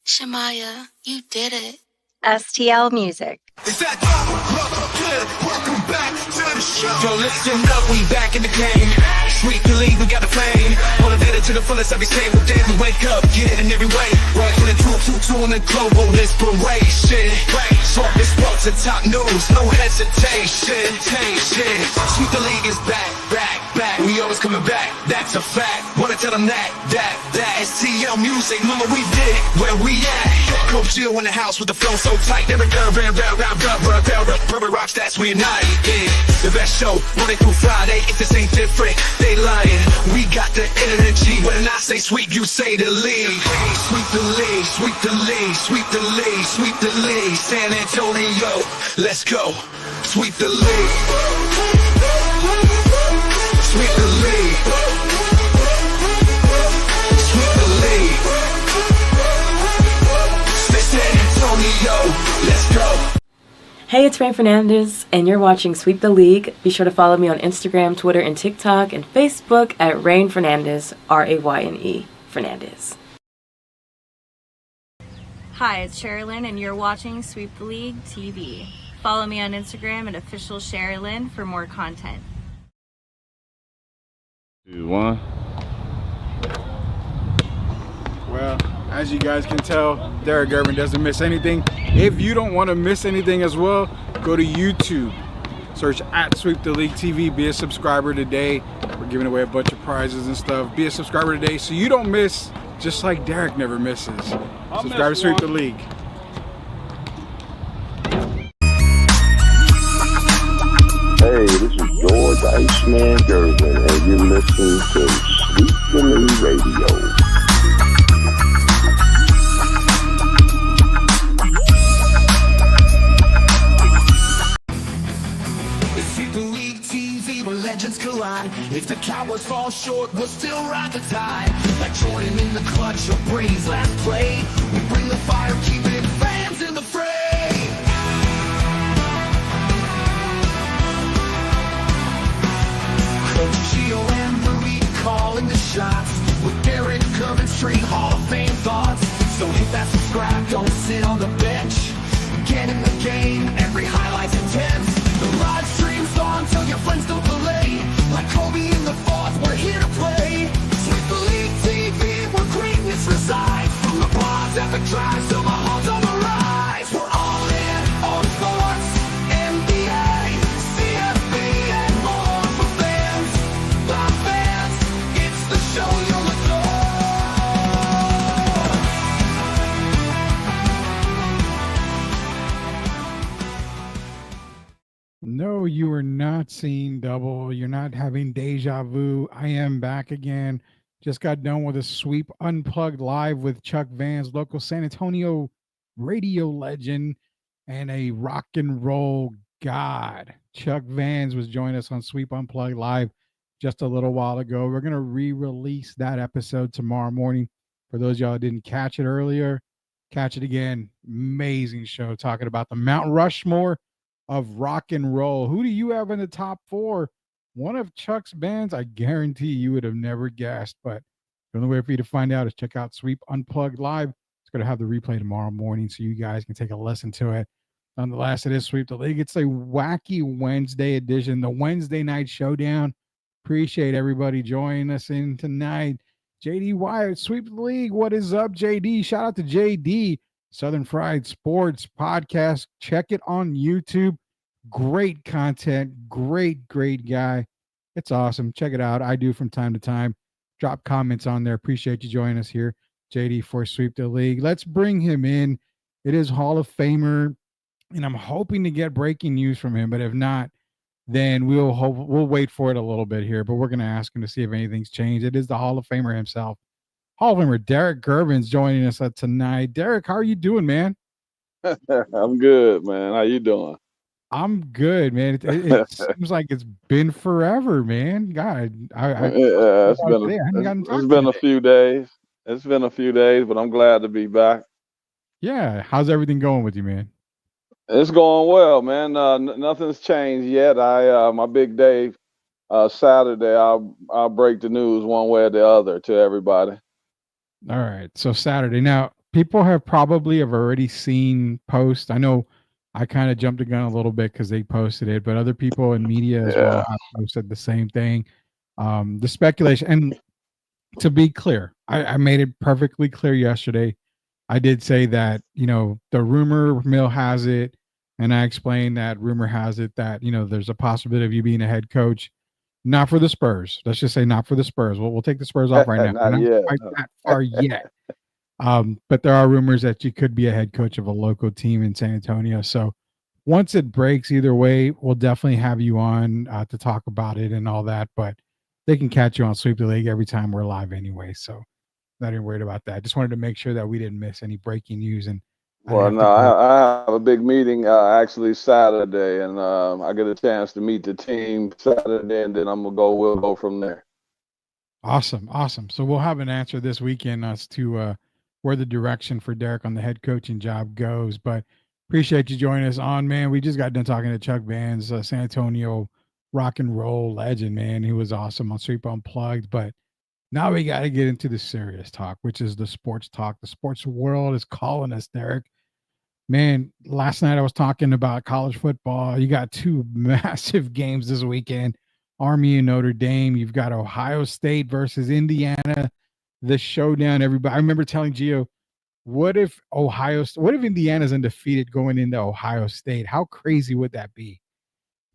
Shamaya, you did it. STL Music. Welcome back to the show. Yo, listen up, we back in the game. Sweep the league, we got the flame. Motivated to the fullest, every single day we wake up, get it in every way. Rockin' the 222 in the global inspiration. Talk this sports and top news, no hesitation. Sweep the league is back. We always coming back, that's a fact. Wanna tell them that STL Music, remember we did it, where we at. Coach Jill in the house with the flow so tight. Never rubber rocks, that's we united. The best show, Monday through Friday. If this ain't different, they lying. We got the energy. When I say sweep, you say the league. Sweep the league, sweep the league, sweep the league, sweep the league. San Antonio, let's go. Sweep the league. Sweep the league. Sweep the league. San Antonio, let's go. Hey, it's Rain Fernandez, and you're watching Sweep the League. Be sure to follow me on Instagram, Twitter, and TikTok, and Facebook at Rain Fernandez, RAYNE Fernandez. Hi, it's Sherilyn, and you're watching Sweep the League TV. Follow me on Instagram at official Sherilyn for more content. 2, 1. Well, as you guys can tell, Derek Irvin doesn't miss anything. If you don't want to miss anything as well, go to YouTube. Search at Sweep the League TV. Be a subscriber today. We're giving away a bunch of prizes and stuff. Be a subscriber today so you don't miss, just like Derek never misses. Subscribe to Sweep the League. Hey, this is George Iceman Gervin, and you're listening to Sweep the League Radio. Sweep the League TV, where legends collide. If the Cowboys fall short, we'll still ride the tide. Like Jordan in the clutch or Brady's last play, we bring the fire, keeping fans in the fray. Coach Gio and Marie calling the shots, with Derek Irvin straight Hall of Fame thoughts. So hit that subscribe, don't sit on the bench. Get in the game, every highlight's intense. The live stream's on, tell your friends don't delay. Like Kobe in the fourth, we're here to play. Sweep the League TV, where greatness resides. From the bars at the drives to the halls on the rise. We're all in on sports, NBA, CFB, and more for fans. By fans, it's the show you'll adore. No, you are not seeing double. You're not having deja vu. I am back again. Just got done with a Sweep Unplugged live with Chuck Vans, local San Antonio radio legend and a rock and roll god. Chuck Vans was joining us on Sweep Unplugged live just a little while ago. We're going to re-release that episode tomorrow morning. For those of y'all who didn't catch it earlier, catch it again. Amazing show talking about the Mount Rushmore of rock and roll. Who do you have in the top 4? One of Chuck's bands, I guarantee you would have never guessed, but the only way for you to find out is check out Sweep Unplugged Live. It's going to have the replay tomorrow morning so you guys can take a listen to it. Nonetheless, it is Sweep the League. It's a wacky Wednesday edition, the Wednesday night showdown. Appreciate everybody joining us in tonight. JD Wyatt, Sweep the League. What is up, JD? Shout out to JD. Southern Fried Sports Podcast. Check it on YouTube. Great content. Great guy. It's awesome. Check it out. I do from time to time. Drop comments on there. Appreciate you joining us here, JD, for Sweep the League. Let's bring him in. It is Hall of Famer, and I'm hoping to get breaking news from him, but if not, then we'll wait for it a little bit here, but we're going to ask him to see if anything's changed. It is the Hall of Famer himself. Hall of Famer Derek Irvin's joining us tonight. Derek, how are you doing, man? I'm good, man. How you doing? I'm good, man. It seems like it's been forever, man. God, it's been a few days. It's been a few days, but I'm glad to be back. Yeah, how's everything going with you, man? It's going well, man. Nothing's changed yet. My big day, Saturday. I'll break the news one way or the other to everybody. All right. So Saturday. Now, people have already seen posts. I know I kind of jumped the gun a little bit because they posted it, but other people in media as well Yeah. have posted the same thing. The speculation, and to be clear, I made it perfectly clear yesterday. I did say that, the rumor mill has it, and I explained that rumor has it that, there's a possibility of you being a head coach, not for the Spurs. Let's just say not for the Spurs. We'll take the Spurs off right now. We're Not not yet. quite that far yet. But there are rumors that you could be a head coach of a local team in San Antonio. So once it breaks, either way, we'll definitely have you on to talk about it and all that. But they can catch you on Sweep the League every time we're live anyway. So not even worried about that. Just wanted to make sure that we didn't miss any breaking news, and I didn't Well, have no, to go. I have a big meeting actually Saturday, and I get a chance to meet the team Saturday, and then we'll go from there. Awesome. So we'll have an answer this weekend as to where the direction for Derek on the head coaching job goes. But appreciate you joining us on, man. We just got done talking to Chuck Vans, San Antonio rock and roll legend, man. He was awesome on Sweep Unplugged. But now we got to get into the serious talk, which is the sports talk. The sports world is calling us, Derek. Man, last night I was talking about college football. You got two massive games this weekend. Army and Notre Dame. You've got Ohio State versus Indiana. The showdown, everybody. I remember telling Gio, what if Indiana's undefeated going into Ohio State? How crazy would that be?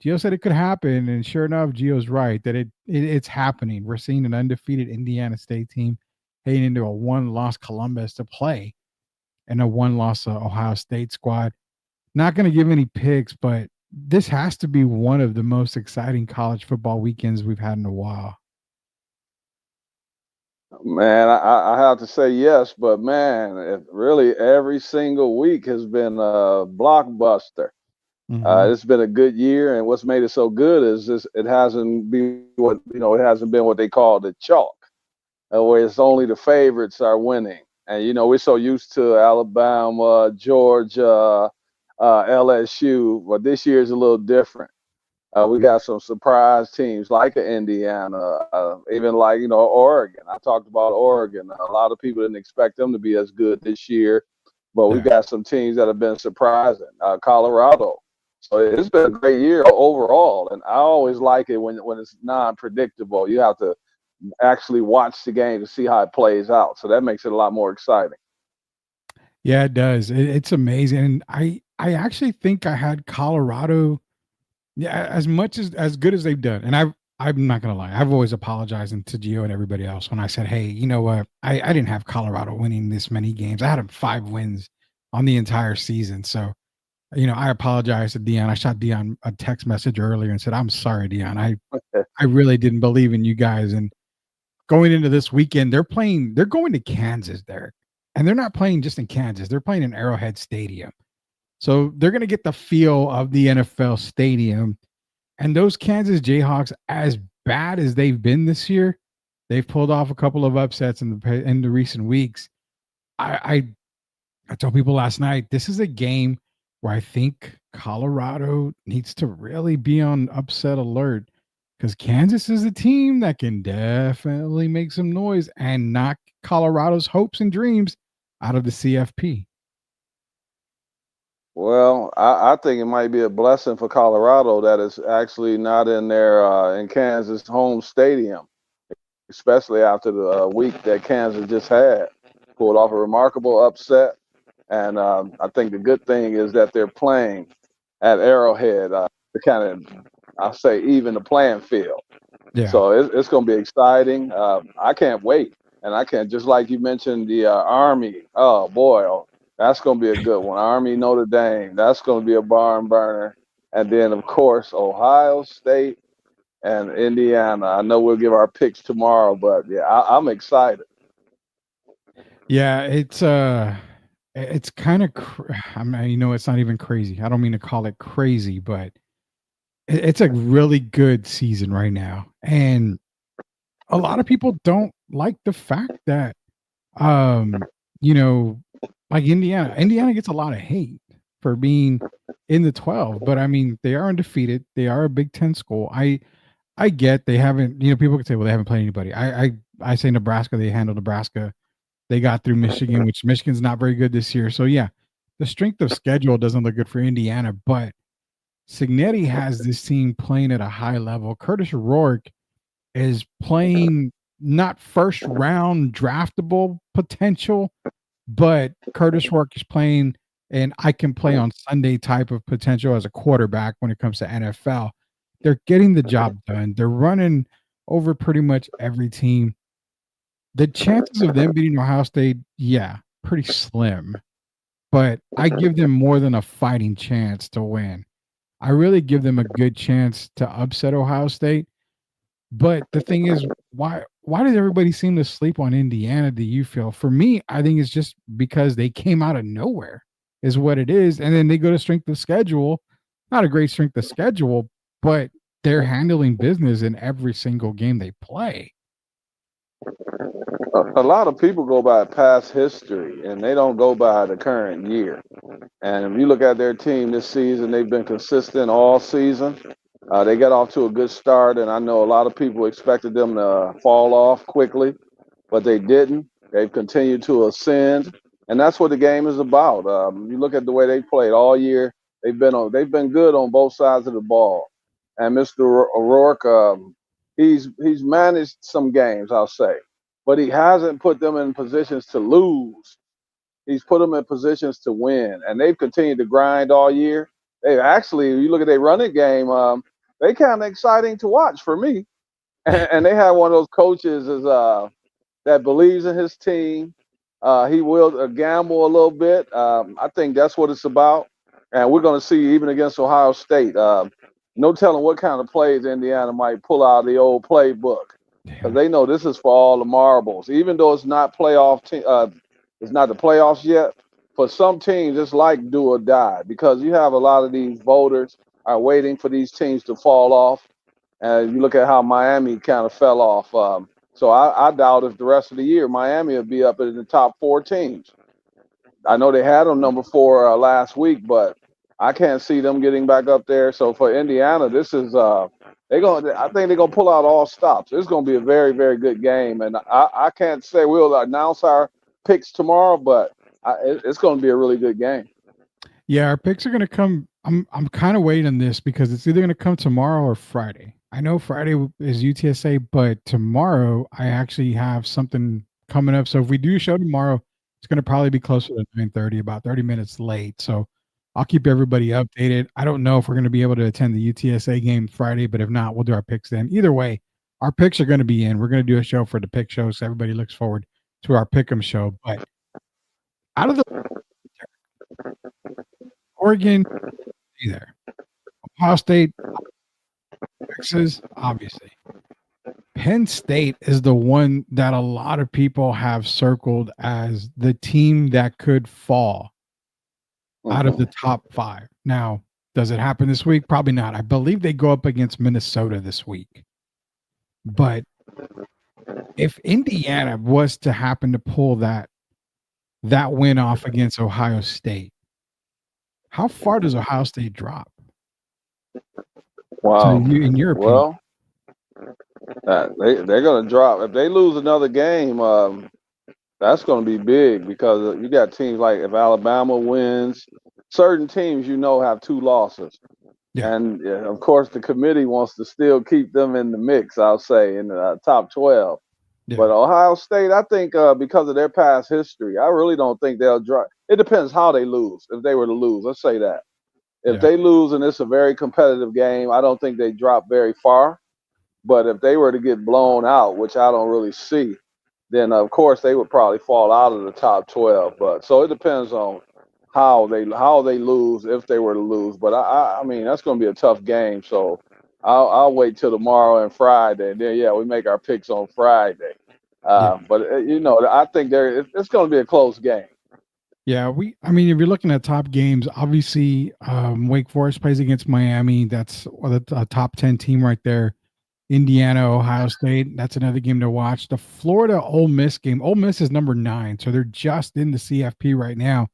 Gio said it could happen, and sure enough, Gio's right that it's happening. We're seeing an undefeated Indiana State team heading into a one-loss Columbus to play and a one-loss Ohio State squad. Not going to give any picks, but this has to be one of the most exciting college football weekends we've had in a while. Man, I have to say yes, but man, really every single week has been a blockbuster. It's been a good year, and what's made it so good is it hasn't been what they call the chalk, where it's only the favorites are winning. And we're so used to Alabama, Georgia, LSU, but this year is a little different. We got some surprise teams like Indiana, even like Oregon. I talked about Oregon. A lot of people didn't expect them to be as good this year, but we got some teams that have been surprising. Colorado. So it's been a great year overall, and I always like it when it's non-predictable. You have to actually watch the game to see how it plays out. So that makes it a lot more exciting. Yeah, it does. It's amazing. And I actually think I had Colorado, yeah, as good as they've done. And I'm not gonna lie, I've always apologized to Gio and everybody else when I said, hey, you know what? I didn't have Colorado winning this many games. I had them 5 wins on the entire season. So, I apologize to Dion. I shot Dion a text message earlier and said, I'm sorry, Dion. I really didn't believe in you guys. And going into this weekend, they're going to Kansas, Derek. And they're not playing just in Kansas. They're playing in Arrowhead Stadium. So they're going to get the feel of the NFL stadium. And those Kansas Jayhawks, as bad as they've been this year, they've pulled off a couple of upsets in the recent weeks. I told people last night, this is a game where I think Colorado needs to really be on upset alert, because Kansas is a team that can definitely make some noise and knock Colorado's hopes and dreams out of the CFP. Well, I think it might be a blessing for Colorado that it's actually not in their in Kansas home stadium, especially after the week that Kansas just had. Pulled off a remarkable upset, and I think the good thing is that they're playing at Arrowhead to kind of, I'll say, even the playing field. Yeah. So it's going to be exciting. I can't wait, and I can't, just like you mentioned the Army. Oh boy, that's going to be a good one. Army Notre Dame. That's going to be a barn burner. And then of course Ohio State and Indiana. I know we'll give our picks tomorrow, but yeah, I'm excited. Yeah, it's kind of I mean, it's not even crazy. I don't mean to call it crazy, but it's a really good season right now. And a lot of people don't like the fact that like Indiana gets a lot of hate for being in the 12, but I mean, they are undefeated. They are a Big Ten school. I get they haven't, people could say, well, they haven't played anybody. I say Nebraska, they handle Nebraska they got through Michigan, which Michigan's not very good this year. So yeah, the strength of schedule doesn't look good for Indiana, but Signetti has this team playing at a high level. Curtis Rourke is playing not first round draftable potential, but Curtis Rourke is playing and I can play on Sunday type of potential as a quarterback when it comes to NFL. They're getting the job done. They're running over pretty much every team. The chances of them beating Ohio State, yeah, pretty slim. But I give them more than a fighting chance to win. I really give them a good chance to upset Ohio State. But the thing is, why does everybody seem to sleep on Indiana, do you feel? For me, I think it's just because they came out of nowhere is what it is. And then they go to strength of schedule. Not a great strength of schedule, but they're handling business in every single game they play. A lot of people go by past history and they don't go by the current year. And if you look at their team this season, they've been consistent all season. They got off to a good start, and I know a lot of people expected them to fall off quickly, but they didn't. They've continued to ascend, and that's what the game is about. You look at the way they played all year. They've been good on both sides of the ball. And Mr. O'Rourke, he's managed some games, I'll say, but he hasn't put them in positions to lose. He's put them in positions to win, and they've continued to grind all year. They actually, you look at their running game, they kind of exciting to watch for me. And they have one of those coaches that believes in his team. He will gamble a little bit. I think that's what it's about. And we're going to see even against Ohio State. No telling what kind of plays Indiana might pull out of the old playbook, because they know this is for all the marbles. Even though it's not it's not the playoffs yet. For some teams, it's like do or die, because you have a lot of these voters are waiting for these teams to fall off. And you look at how Miami kind of fell off. So I doubt if the rest of the year Miami will be up in the top 4 teams. I know they had them number 4 last week, but I can't see them getting back up there. So for Indiana, this is I think they're gonna pull out all stops. It's gonna be a very, very good game, and I can't say we'll announce our picks tomorrow, but it's gonna be a really good game. Yeah, our picks are gonna come. I'm kind of waiting on this because it's either gonna come tomorrow or Friday. I know Friday is UTSA, but tomorrow I actually have something coming up. So if we do a show tomorrow, it's gonna probably be closer to 9:30, about 30 minutes late. So I'll keep everybody updated. I don't know if we're gonna be able to attend the UTSA game Friday, but if not, we'll do our picks then. Either way, our picks are gonna be in. We're gonna do a show for the pick show, so everybody looks forward to our pick'em show. But out of the Oregon, either Ohio State, Texas, obviously. Penn State is the one that a lot of people have circled as the team that could fall out of the top 5. Now, does it happen this week? Probably not. I believe they go up against Minnesota this week. But if Indiana was to happen to pull that win off against Ohio State, how far does Ohio State drop? Wow. So in your opinion? Well, they're going to drop. If they lose another game, that's going to be big, because you got teams like, if Alabama wins, certain teams have 2 losses. Yeah. And of course, the committee wants to still keep them in the mix, I'll say, in the top 12. Yeah. But Ohio State, I think because of their past history, I really don't think they'll drop. It depends how they lose. If they were to lose, let's say that. If they lose and it's a very competitive game, I don't think they drop very far. But if they were to get blown out, which I don't really see, then of course they would probably fall out of the top 12. But so it depends on how they lose, if they were to lose. But I mean, that's going to be a tough game. So I'll wait till tomorrow and Friday, and then we make our picks on Friday. But I think it's going to be a close game. Yeah, I mean, if you're looking at top games, obviously Wake Forest plays against Miami. That's a top 10 team right there. Indiana, Ohio State, that's another game to watch. The Florida Ole Miss game. Ole Miss is number 9, so they're just in the CFP right now.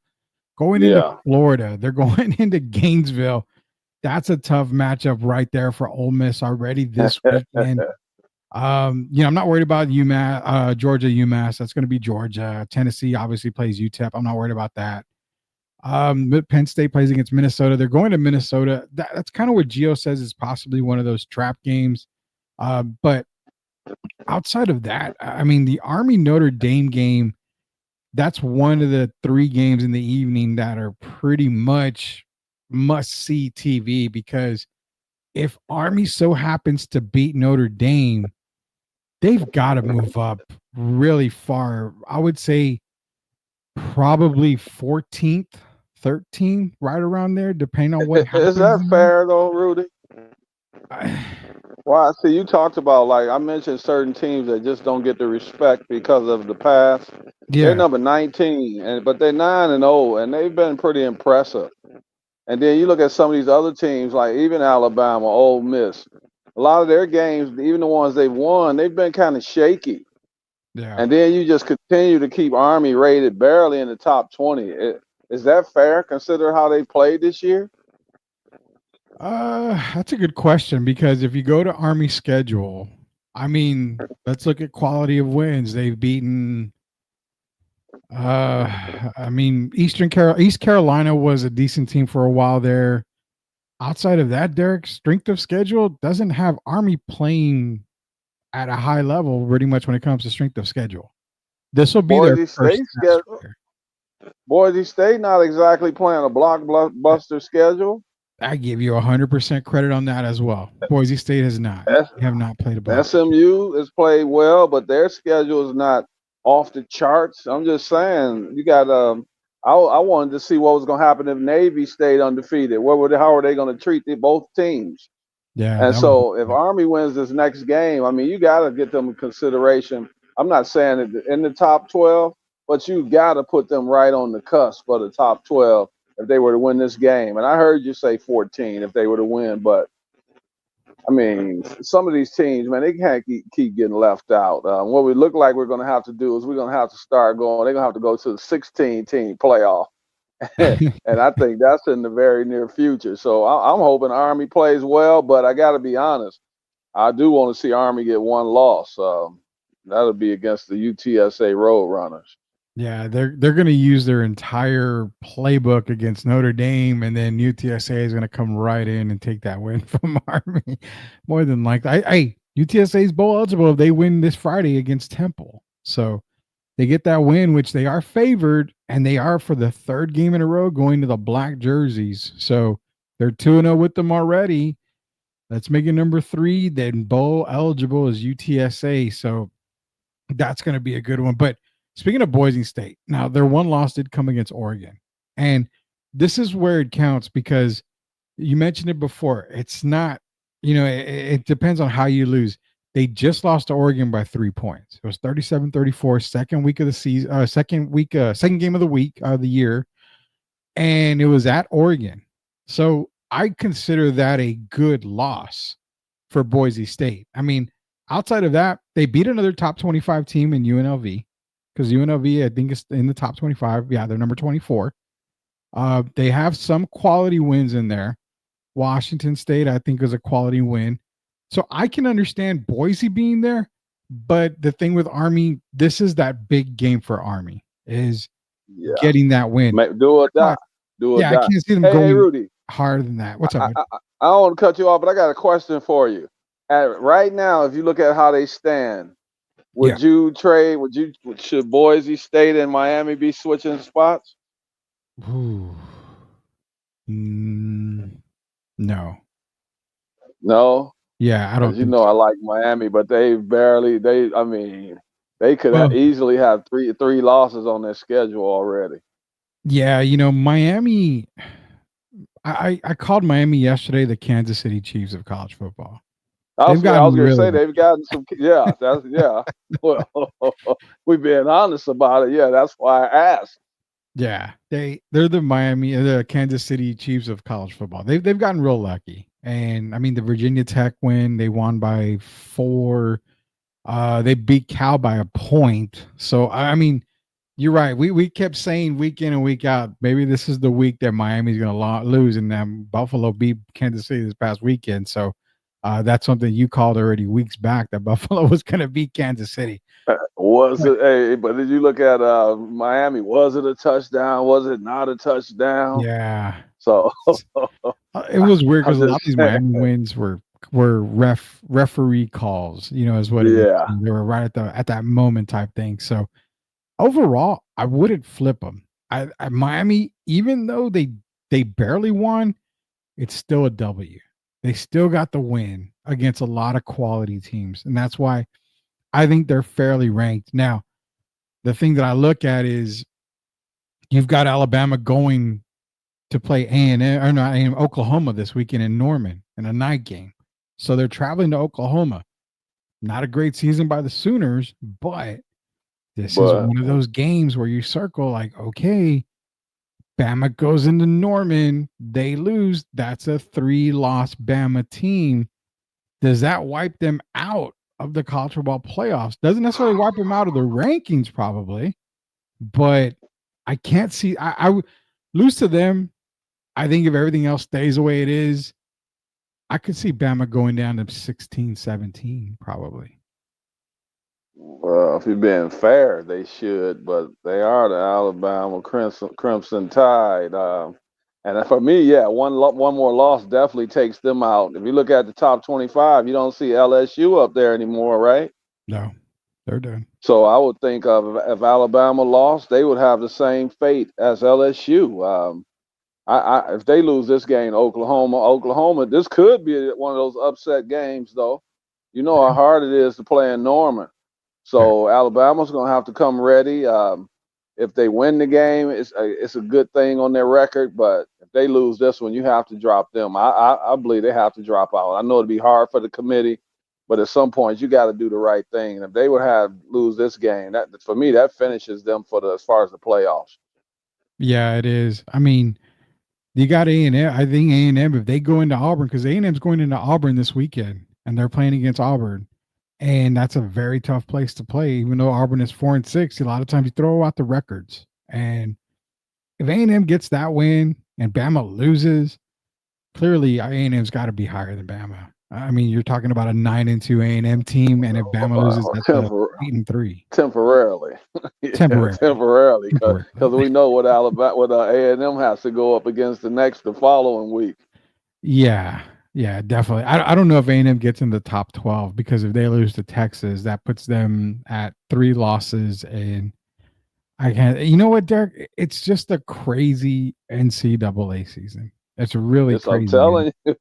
Going into Florida, they're going into Gainesville. That's a tough matchup right there for Ole Miss already this weekend. I'm not worried about UMass, Georgia, UMass. That's going to be Georgia. Tennessee obviously plays UTEP. I'm not worried about that. Penn State plays against Minnesota. They're going to Minnesota. That's kind of what Gio says is possibly one of those trap games. But outside of that, I mean, the Army Notre Dame game, that's one of the 3 games in the evening that are pretty much must-see TV, because if Army so happens to beat Notre Dame, they've got to move up really far. I would say probably 14th, 13th, right around there, depending on what happens. Is that fair though, Rudy? Well, see, you talked about, like, I mentioned certain teams that just don't get the respect because of the past. Yeah. They're number 19, but they're 9-0, and they've been pretty impressive. And then you look at some of these other teams, like even Alabama, Ole Miss. A lot of their games, even the ones they've won, they've been kind of shaky. Yeah. And then you just continue to keep Army rated barely in the top 20. Is that fair, consider how they played this year? That's a good question, because if you go to Army schedule, I mean, let's look at quality of wins. They've beaten I mean, East Carolina was a decent team for a while there. Outside of that, Derek, strength of schedule doesn't have Army playing at a high level pretty much when it comes to strength of schedule. This will be their first schedule. Boise State not exactly playing a blockbuster schedule. I give you 100% credit on that as well. Boise State has not. They have not played a blockbuster. SMU has played well, but their schedule is not off the charts. I'm just saying, you got I wanted to see what was going to happen if Navy stayed undefeated. How are they going to treat both teams? Yeah. And so if Army wins this next game, I mean, you got to get them in consideration. I'm not saying in the top 12, but you got to put them right on the cusp of the top 12 if they were to win this game. And I heard you say 14 if they were to win, but I mean, some of these teams, man, they can't keep getting left out. What we look like we're going to have to do is we're going to have to start going. They're going to have to go to the 16-team playoff. And I think that's in the very near future. So I'm hoping Army plays well, but I got to be honest. I do want to see Army get one loss. That'll be against the UTSA Roadrunners. Yeah, they're going to use their entire playbook against Notre Dame, and then UTSA is going to come right in and take that win from Army. More than likely. UTSA is bowl eligible if they win this Friday against Temple. So they get that win, which they are favored, and they are for the 3rd game in a row going to the black jerseys. So they're 2-0 with them already. Let's make it number 3. Then bowl eligible is UTSA. So that's going to be a good one. But speaking of Boise State, now their one loss did come against Oregon. And this is where it counts, because you mentioned it before. It's not, it depends on how you lose. They just lost to Oregon by 3 points. It was 37-34, second week of the season, second game of the week of the year. And it was at Oregon. So I consider that a good loss for Boise State. I mean, outside of that, they beat another top 25 team in UNLV. Because UNLV, I think, is in the top 25. Yeah, they're number 24. They have some quality wins in there. Washington State, I think, is a quality win. So I can understand Boise being there. But the thing with Army, this is that big game for Army, is getting that win. Do or die. Do or die. I can't see them going Rudy, harder than that. What's up, man? I don't want to cut you off, but I got a question for you. Right now, if you look at how they stand, would you trade? Should Boise State and Miami be switching spots? Ooh. No. No. Yeah, I don't. I like Miami, but they could easily have three losses on their schedule already. Yeah, Miami. I called Miami yesterday the Kansas City Chiefs of college football. I was going to say they've gotten some. Yeah, Well, we're being honest about it. Yeah, that's why I asked. Yeah, they're the Kansas City Chiefs of college football. They've gotten real lucky, and I mean the Virginia Tech win. They won by 4. They beat Cal by a point. So I mean, you're right. We kept saying week in and week out, maybe this is the week that Miami's going to lose, and then Buffalo beat Kansas City this past weekend. So That's something you called already weeks back, that Buffalo was going to beat Kansas City. Was it? Hey, but did you look at Miami? Was it a touchdown? Was it not a touchdown? Yeah. So It was weird I'm because a lot of just these saying. Miami wins were referee calls, is what it is. Yeah. They were right at that moment type thing. So overall, I wouldn't flip them. Miami, even though they barely won, it's still a W. They still got the win against a lot of quality teams, and that's why I think they're fairly ranked. Now, the thing that I look at is you've got Alabama going to play A&M, or not A&M, Oklahoma this weekend in Norman in a night game. So they're traveling to Oklahoma. Not a great season by the Sooners, but this is one of those games where you circle like, okay, Bama goes into Norman, they lose. That's a 3-loss Bama team. Does that wipe them out of the college football playoffs? Doesn't necessarily wipe them out of the rankings, probably, but I can't see. I would lose to them. I think if everything else stays the way it is, I could see Bama going down to 16-17, probably. Well, if you're being fair, they should, but they are the Alabama Crimson Tide. And for me, yeah, one more loss definitely takes them out. If you look at the top 25, you don't see LSU up there anymore, right? No, they're done. So I would think of if Alabama lost, they would have the same fate as LSU. If they lose this game, Oklahoma, this could be one of those upset games, though. You know how hard it is to play in Norman. So Alabama's going to have to come ready. If they win the game, it's a good thing on their record. But if they lose this one, you have to drop them. I believe they have to drop out. I know it'd be hard for the committee, but at some point you got to do the right thing. And if they would lose this game, that for me that finishes them as far as the playoffs. Yeah, it is. I mean, you got A&M. I think A&M, if they go into Auburn, because A&M's going into Auburn this weekend, and they're playing against Auburn. And that's a very tough place to play, even though Auburn is 4-6. A lot of times you throw out the records. And if A&M gets that win and Bama loses, clearly A&M's got to be higher than Bama. I mean, you're talking about a 9-2 A&M team, and if Bama loses, that's 8-3. Temporarily, because we know what A&M has to go up against the following week. Yeah, definitely. I don't know if A&M gets in the top 12, because if they lose to Texas, that puts them at 3 losses. And I can't. You know what, Derek? It's just a crazy NCAA season. It's really crazy. I'm telling you,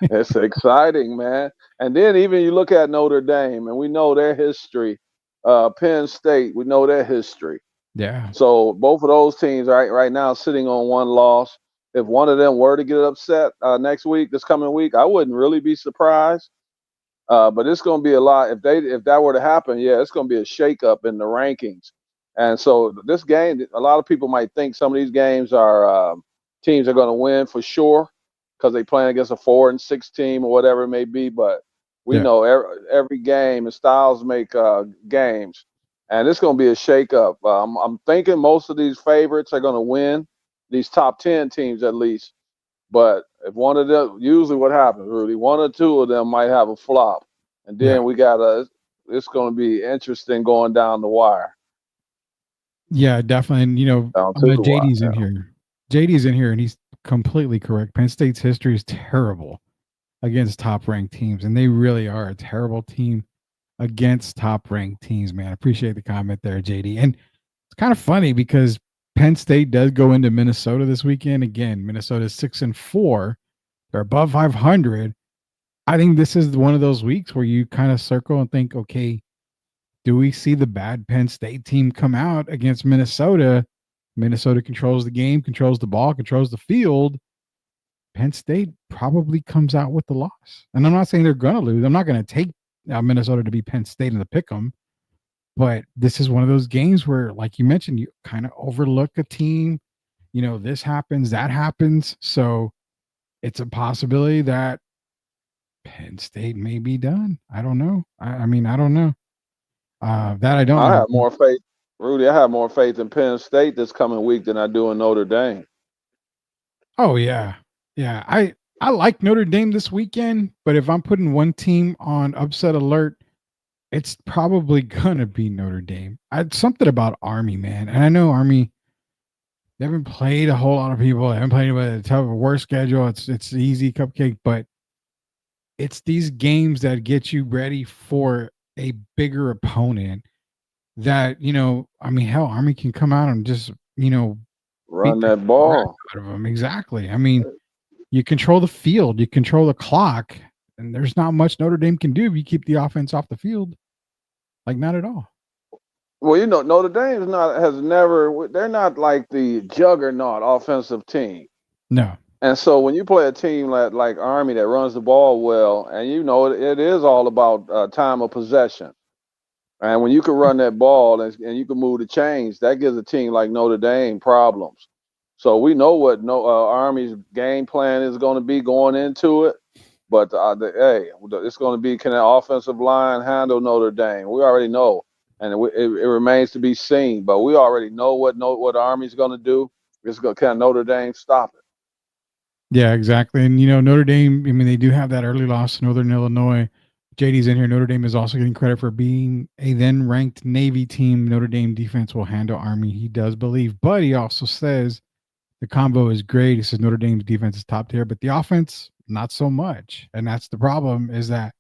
it's exciting, man. And then even you look at Notre Dame, and we know their history. Penn State, we know their history. Yeah. So both of those teams right now sitting on 1 loss. If one of them were to get upset this coming week, I wouldn't really be surprised. But it's going to be a lot. If that were to happen, yeah, it's going to be a shakeup in the rankings. And so this game, a lot of people might think some of these games are teams are going to win for sure because they playing against a 4-6 team or whatever it may be. But we know every game and styles make games, and it's going to be a shakeup. I'm thinking most of these favorites are going to win. These top 10 teams at least. But if one of them, usually what happens, Rudy, 1 or 2 of them might have a flop. And then it's going to be interesting going down the wire. Yeah, definitely. And, JD's in here. JD's in here, and he's completely correct. Penn State's history is terrible against top-ranked teams, and they really are a terrible team against top-ranked teams, man. I appreciate the comment there, JD. And it's kind of funny because Penn State does go into Minnesota this weekend. Again, Minnesota's 6-4. They're above 500. I think this is one of those weeks where you kind of circle and think, okay, do we see the bad Penn State team come out against Minnesota? Minnesota controls the game, controls the ball, controls the field. Penn State probably comes out with the loss. And I'm not saying they're going to lose. I'm not going to take Minnesota to be Penn State in the pick 'em. But this is one of those games where, like you mentioned, you kind of overlook a team. This happens, that happens. So it's a possibility that Penn State may be done. I don't know. I mean, I don't know. That I don't know. I have more faith, Rudy. I have more faith in Penn State this coming week than I do in Notre Dame. Oh, yeah. Yeah. I like Notre Dame this weekend, but if I'm putting one team on upset alert, it's probably gonna be Notre Dame. Something about Army, man, and I know Army. They haven't played a whole lot of people. They haven't played anybody. It's a worse schedule. It's easy cupcake, but it's these games that get you ready for a bigger opponent. That I mean, hell, Army can come out and just Run beat the that ball. crap out of them. Exactly. I mean, you control the field, you control the clock, and there's not much Notre Dame can do if you keep the offense off the field. Like, not at all. Well, Notre Dame they're not like the juggernaut offensive team. No. And so when you play a team like Army that runs the ball well, and it is all about time of possession. And when you can run that ball and you can move the chains, that gives a team like Notre Dame problems. So we know what Army's game plan is going to be going into it. But it's going to be, can the offensive line handle Notre Dame? We already know, and it remains to be seen. But we already know what Army's going to do. Can Notre Dame stop it? Yeah, exactly. And Notre Dame, I mean, they do have that early loss to Northern Illinois. JD's in here. Notre Dame is also getting credit for being a then ranked Navy team. Notre Dame defense will handle Army. He does believe, but he also says the combo is great. He says Notre Dame's defense is top tier, but the offense, not so much. And that's the problem, is that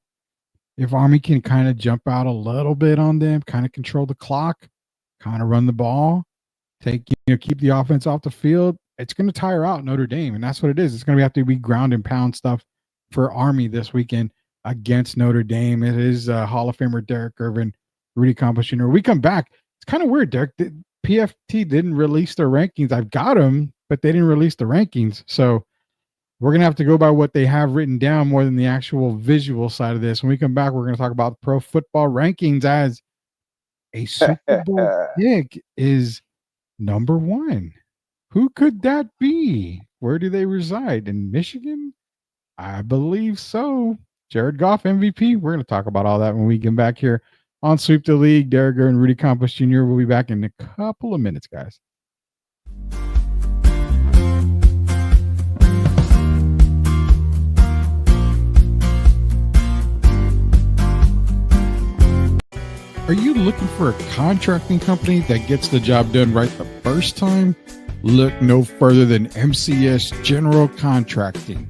if Army can kind of jump out a little bit on them, kind of control the clock, kind of run the ball, keep the offense off the field, it's going to tire out Notre Dame. And that's what it is. It's going to have to be ground and pound stuff for Army this weekend against Notre Dame. It is Hall of Famer Derek Irvin, Rudy Campos Jr. We come back. It's kind of weird, Derek. The PFT didn't release their rankings. I've got them, but they didn't release the rankings. So we're going to have to go by what they have written down more than the actual visual side of this. When we come back, we're going to talk about pro football rankings, as a Super Bowl pick is number 1. Who could that be? Where do they reside? In Michigan? I believe so. Jared Goff, MVP. We're going to talk about all that when we get back here on Sweep the League. Derek and Rudy Campos Jr. will be back in a couple of minutes, guys. Are you looking for a contracting company that gets the job done right the first time? Look no further than MCS General Contracting.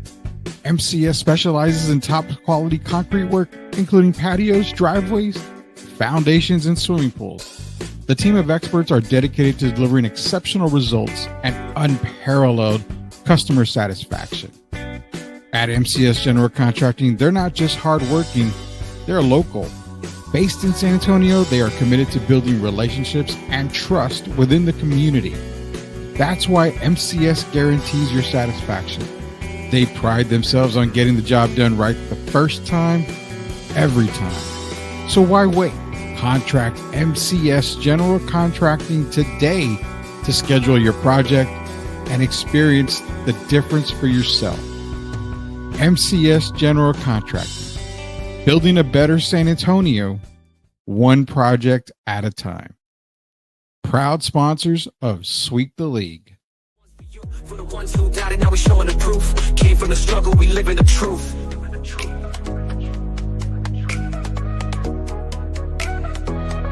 MCS specializes in top quality concrete work, including patios, driveways, foundations, and swimming pools. The team of experts are dedicated to delivering exceptional results and unparalleled customer satisfaction. At MCS General Contracting, they're not just hardworking, they're local. Based in San Antonio, they are committed to building relationships and trust within the community. That's why MCS guarantees your satisfaction. They pride themselves on getting the job done right the first time, every time. So why wait? Contract MCS General Contracting today to schedule your project and experience the difference for yourself. MCS General Contracting. Building a better San Antonio, one project at a time. Proud sponsors of Sweep the League. For the ones who doubted, now we're showing the proof. Came from the struggle, we live in the truth.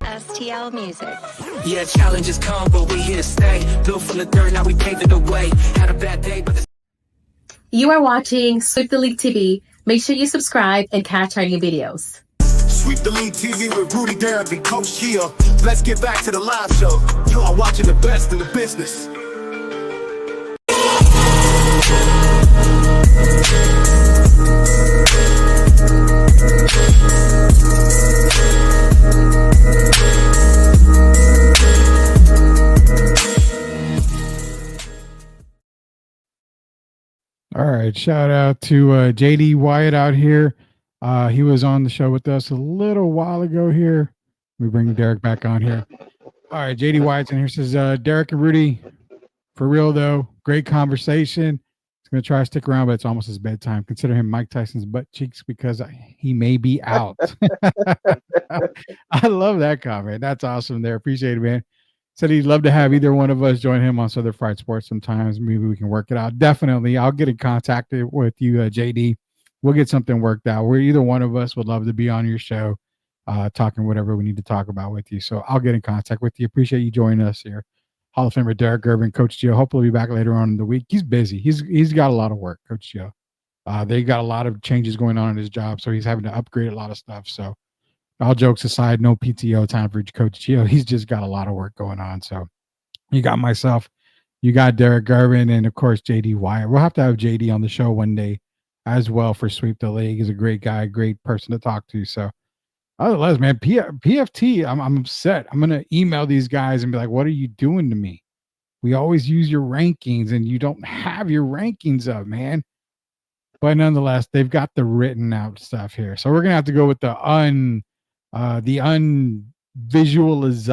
STL Music. Yeah, challenges come, but we here to stay. Built from the dirt, now we paving the way. Had a bad day, but You are watching Sweep the League TV. Make sure you subscribe and catch our new videos. Sweep the League TV with Rudy, Derek, and Coach Kia. Let's get back to the live show. You are watching the best in the business. All right. Shout out to JD Wyatt out here. He was on the show with us a little while ago here. We bring Derek back on here. All right. JD Wyatt's in here. Says, Derek and Rudy, for real though, great conversation. He's going to try to stick around, but it's almost his bedtime. Consider him Mike Tyson's butt cheeks because he may be out. I love that comment. That's awesome there. Appreciate it, man. Said he'd love to have either one of us join him on Southern Fried Sports sometimes. Maybe we can work it out. Definitely. I'll get in contact with you, JD. We'll get something worked out. Where either one of us would love to be on your show, talking whatever we need to talk about with you. So I'll get in contact with you. Appreciate you joining us here. Hall of Famer Derek Gervin, Coach Gio. Hopefully be back later on in the week. He's busy. He's got a lot of work, Coach Gio. They got a lot of changes going on in his job, so he's having to upgrade a lot of stuff. So all jokes aside, no PTO time for Coach Gio. He's just got a lot of work going on. So you got myself, you got Derek Gervin, and of course JD Wyatt. We'll have to have JD on the show one day as well for Sweep the League. He's a great guy, great person to talk to. So otherwise, man, PFT, I'm upset. I'm gonna email these guys and be like, what are you doing to me? We always use your rankings and you don't have your rankings up, man. But nonetheless, they've got the written out stuff here. So we're gonna have to go with the visualized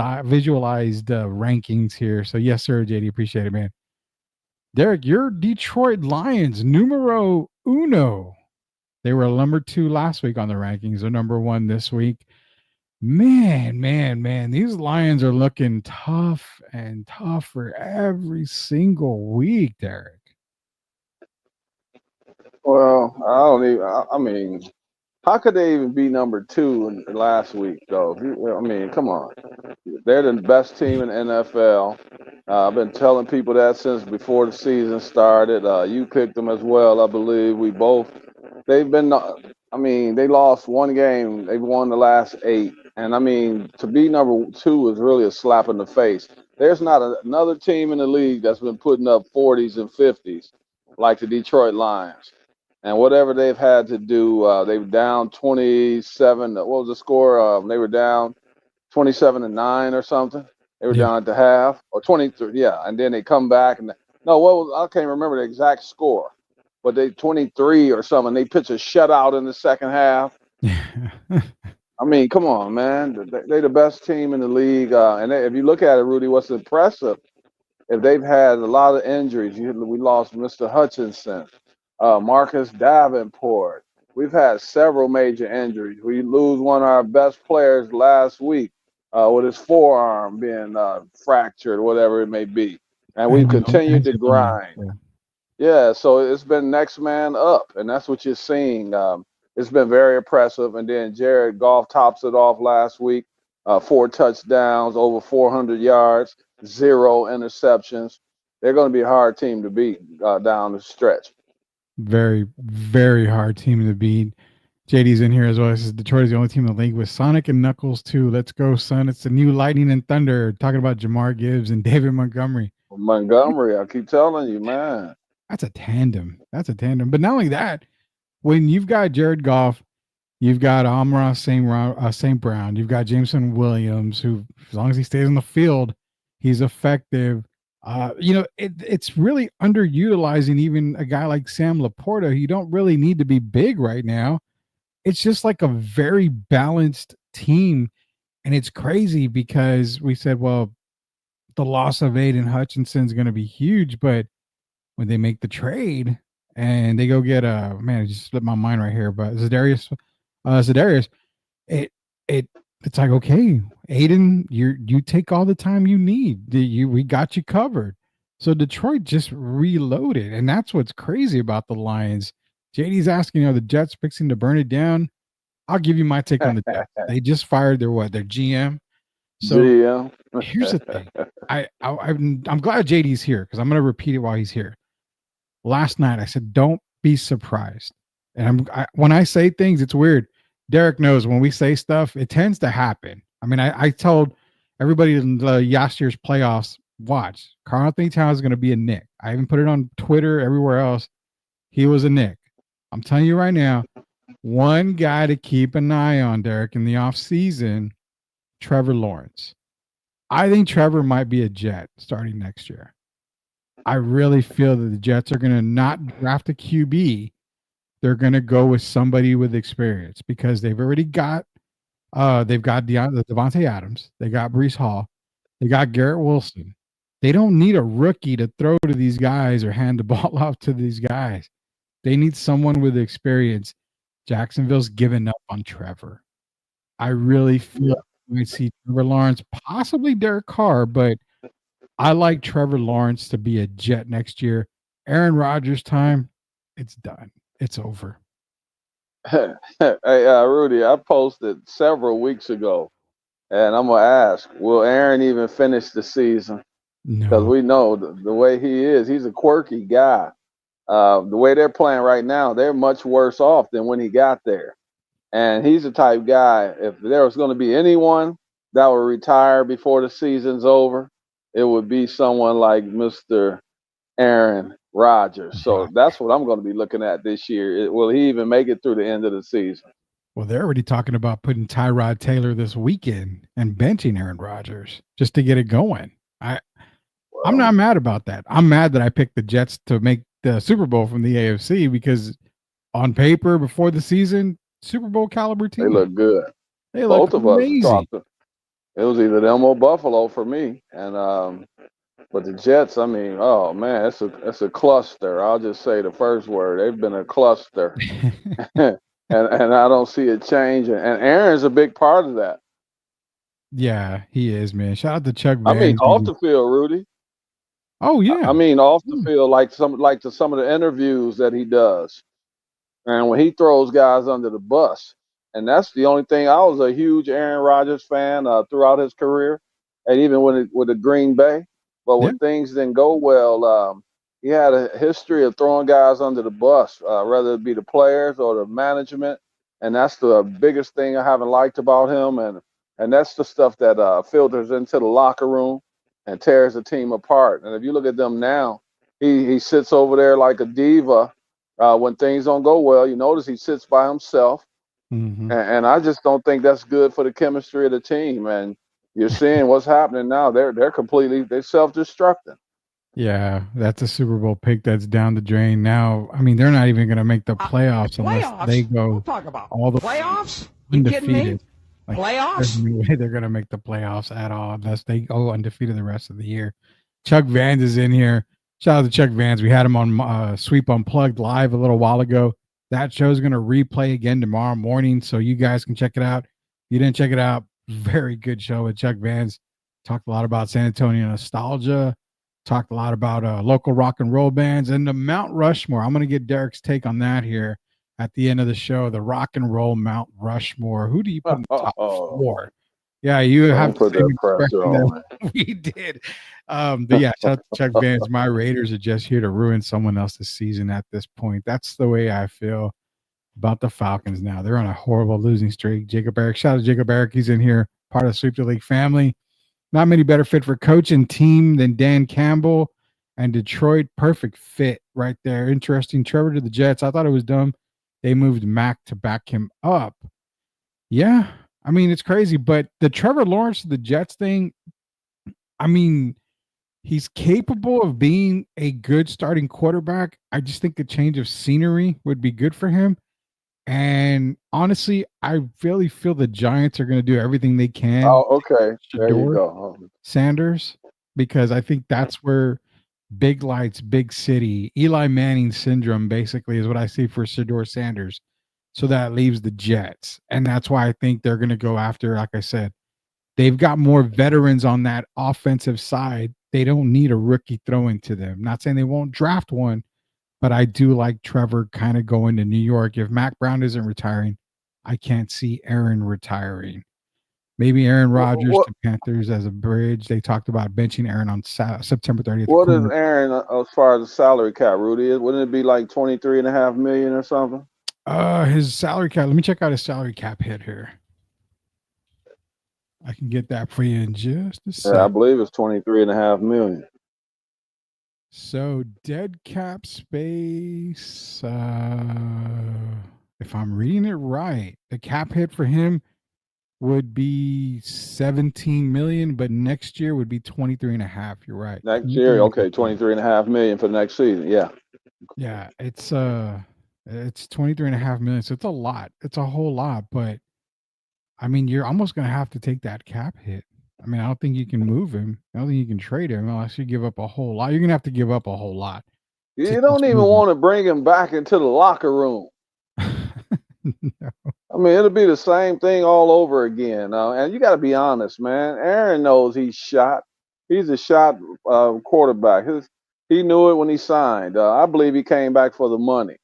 rankings here. So yes, sir, JD, appreciate it, man. Derek, your Detroit Lions, numero uno. They were number 2 last week on the rankings. They're number 1 this week. Man. These Lions are looking tough and tougher every single week, Derek. Well, I mean, how could they even be number 2 last week, though? I mean, come on. They're the best team in the NFL. I've been telling people that since before the season started. You picked them as well, I believe. They've been, they lost 1 game. They've won the last 8. And, I mean, to be number 2 is really a slap in the face. There's not another team in the league that's been putting up 40s and 50s like the Detroit Lions. And whatever they've had to do, they were down 27. What was the score? They were down 27-9 or something. They were down at the half, or 23. Yeah, and then they come back and I can't remember the exact score, but they 23 or something. They pitch a shutout in the second half. I mean, come on, man. They're the best team in the league. And if you look at it, Rudy, what's impressive, if they've had a lot of injuries, we lost Mr. Hutchinson. Marcus Davenport. We've had several major injuries. We lose one of our best players last week with his forearm being fractured, whatever it may be. And we've continued to grind. Yeah, so it's been next man up, and that's what you're seeing. It's been very impressive. And then Jared Goff tops it off last week. 4 touchdowns, over 400 yards, 0 interceptions. They're going to be a hard team to beat down the stretch. Very, very hard team to beat. JD's in here as well. He says Detroit is the only team in the league with Sonic and Knuckles too. Let's go, son. It's the new Lightning and Thunder. Talking about Jamar Gibbs and David Montgomery. I keep telling you, man. That's a tandem. But not only that, when you've got Jared Goff, you've got Amon-Ra St. Brown, you've got Jameson Williams, who, as long as he stays on the field, he's effective. It's really underutilizing even a guy like Sam Laporta. You don't really need to be big right now. It's just like a very balanced team. And it's crazy because we said, well, the loss of Aiden Hutchinson is going to be huge. But when they make the trade and they go get it just slipped my mind right here, but Za'Darius, it's like, okay, Aiden, you take all the time you need. We got you covered. So Detroit just reloaded, and that's what's crazy about the Lions. JD's asking, are the Jets fixing to burn it down? I'll give you my take on the Jets. They just fired their GM. So here's the thing. I'm glad JD's here because I'm going to repeat it while he's here. Last night I said, don't be surprised. And when I say things, it's weird. Derek knows when we say stuff, it tends to happen. I mean, I told everybody in last year's playoffs, watch, Karl Anthony Towns is going to be a Nick. I even put it on Twitter, everywhere else. He was a Nick. I'm telling you right now, one guy to keep an eye on, Derek, in the offseason, Trevor Lawrence. I think Trevor might be a Jet starting next year. I really feel that the Jets are going to not draft a QB. They're going to go with somebody with experience because they've already got Devontae Adams. They got Breece Hall. They got Garrett Wilson. They don't need a rookie to throw to these guys or hand the ball off to these guys. They need someone with experience. Jacksonville's given up on Trevor. I really feel we might see Trevor Lawrence, possibly Derek Carr, but I like Trevor Lawrence to be a Jet next year. Aaron Rodgers' time, it's done. It's over. Hey, Rudy, I posted several weeks ago, and I'm gonna ask, will Aaron even finish the season? Because No. we know the way he is, he's a quirky guy. The way they're playing right now, they're much worse off than when he got there. And he's the type guy, if there was going to be anyone that would retire before the season's over, it would be someone like Mr. Aaron Rodgers. So that's what I'm going to be looking at this year. Will he even make it through the end of the season? Well, they're already talking about putting Tyrod Taylor this weekend and benching Aaron Rodgers just to get it going. I'm not mad about that. I'm mad that I picked the Jets to make the Super Bowl from the AFC because on paper before the season, Super Bowl caliber team. They look good. They look Both of amazing. us thought it was either them or Buffalo for me. And but the Jets, I mean, oh man, it's a cluster. I'll just say the first word. They've been a cluster. and I don't see it changing. And Aaron's a big part of that. Yeah, he is, man. Shout out to Chuck Van. I mean, off the field, Rudy. Oh yeah. I mean, off the field, like some of the interviews that he does, and when he throws guys under the bus, and that's the only thing. I was a huge Aaron Rodgers fan throughout his career, and even with the Green Bay. But when things didn't go well, he had a history of throwing guys under the bus, whether it be the players or the management, and that's the biggest thing I haven't liked about him, and that's the stuff that filters into the locker room and tears the team apart. And if you look at them now, he sits over there like a diva. When things don't go well, you notice he sits by himself. And I just don't think that's good for the chemistry of the team. And you're seeing what's happening now. They're self-destructing. Yeah, that's a Super Bowl pick that's down the drain now. I mean, they're not even going to make the playoffs unless they go all the playoffs. undefeated. Like, Playoffs? there's no way they're going to make the playoffs at all unless they go undefeated the rest of the year. Chuck Vans is in here. Shout out to Chuck Vans. We had him on Sweep Unplugged live a little while ago. That show is going to replay again tomorrow morning, so you guys can check it out. If you didn't check it out, very good show with Chuck Vans. Talked a lot about San Antonio nostalgia. Talked a lot about local rock and roll bands and the Mount Rushmore. I'm going to get Derek's take on that here at the end of the show. The rock and roll Mount Rushmore. Who do you put in the top four? Yeah, you have put that pressure on. We did. But yeah, shout out to Chuck Vans. My Raiders are just here to ruin someone else's season at this point. That's the way I feel about the Falcons now. They're on a horrible losing streak. Jacob Eric, shout out to Jacob Eric. He's in here, part of Sweep the League family. Not many better fit for coach and team than Dan Campbell and Detroit. Perfect fit right there. Interesting. Trevor to the Jets. I thought it was dumb. They moved Mac to back him up. Yeah, I mean, it's crazy. But the Trevor Lawrence to the Jets thing, I mean, he's capable of being a good starting quarterback. I just think a change of scenery would be good for him. And honestly, I really feel the Giants are going to do everything they can. Oh, okay. There you go. Sanders, because I think that's where big lights, big city, Eli Manning syndrome basically is what I see for Shedeur Sanders. So that leaves the Jets. And that's why I think they're going to go after, like I said, they've got more veterans on that offensive side. They don't need a rookie throwing to them. Not saying they won't draft one, but I do like Trevor kind of going to New York. If Mac Brown isn't retiring, I can't see Aaron retiring. Maybe Aaron Rodgers to Panthers as a bridge. They talked about benching Aaron on September 30th. What is Aaron as far as the salary cap, Rudy? Wouldn't it be like $23.5 million or something? His salary cap. Let me check out his salary cap hit here. I can get that for you in just a second. Yeah, I believe it's $23.5 million. So dead cap space. If I'm reading it right, the cap hit for him would be 17 million, but next year would be 23.5. You're right. Next year, okay, 23.5 million for the next season. Yeah. Yeah, it's 23.5 million. So it's a lot. It's a whole lot, but I mean, you're almost gonna have to take that cap hit. I mean, I don't think you can move him. I don't think you can trade him unless you give up a whole lot. You're gonna have to give up a whole lot. You don't even want to bring him back into the locker room. No. I mean, it'll be the same thing all over again. And you got to be honest, man. Aaron knows he's shot. he's a shot quarterback. He knew it when he signed. I believe he came back for the money.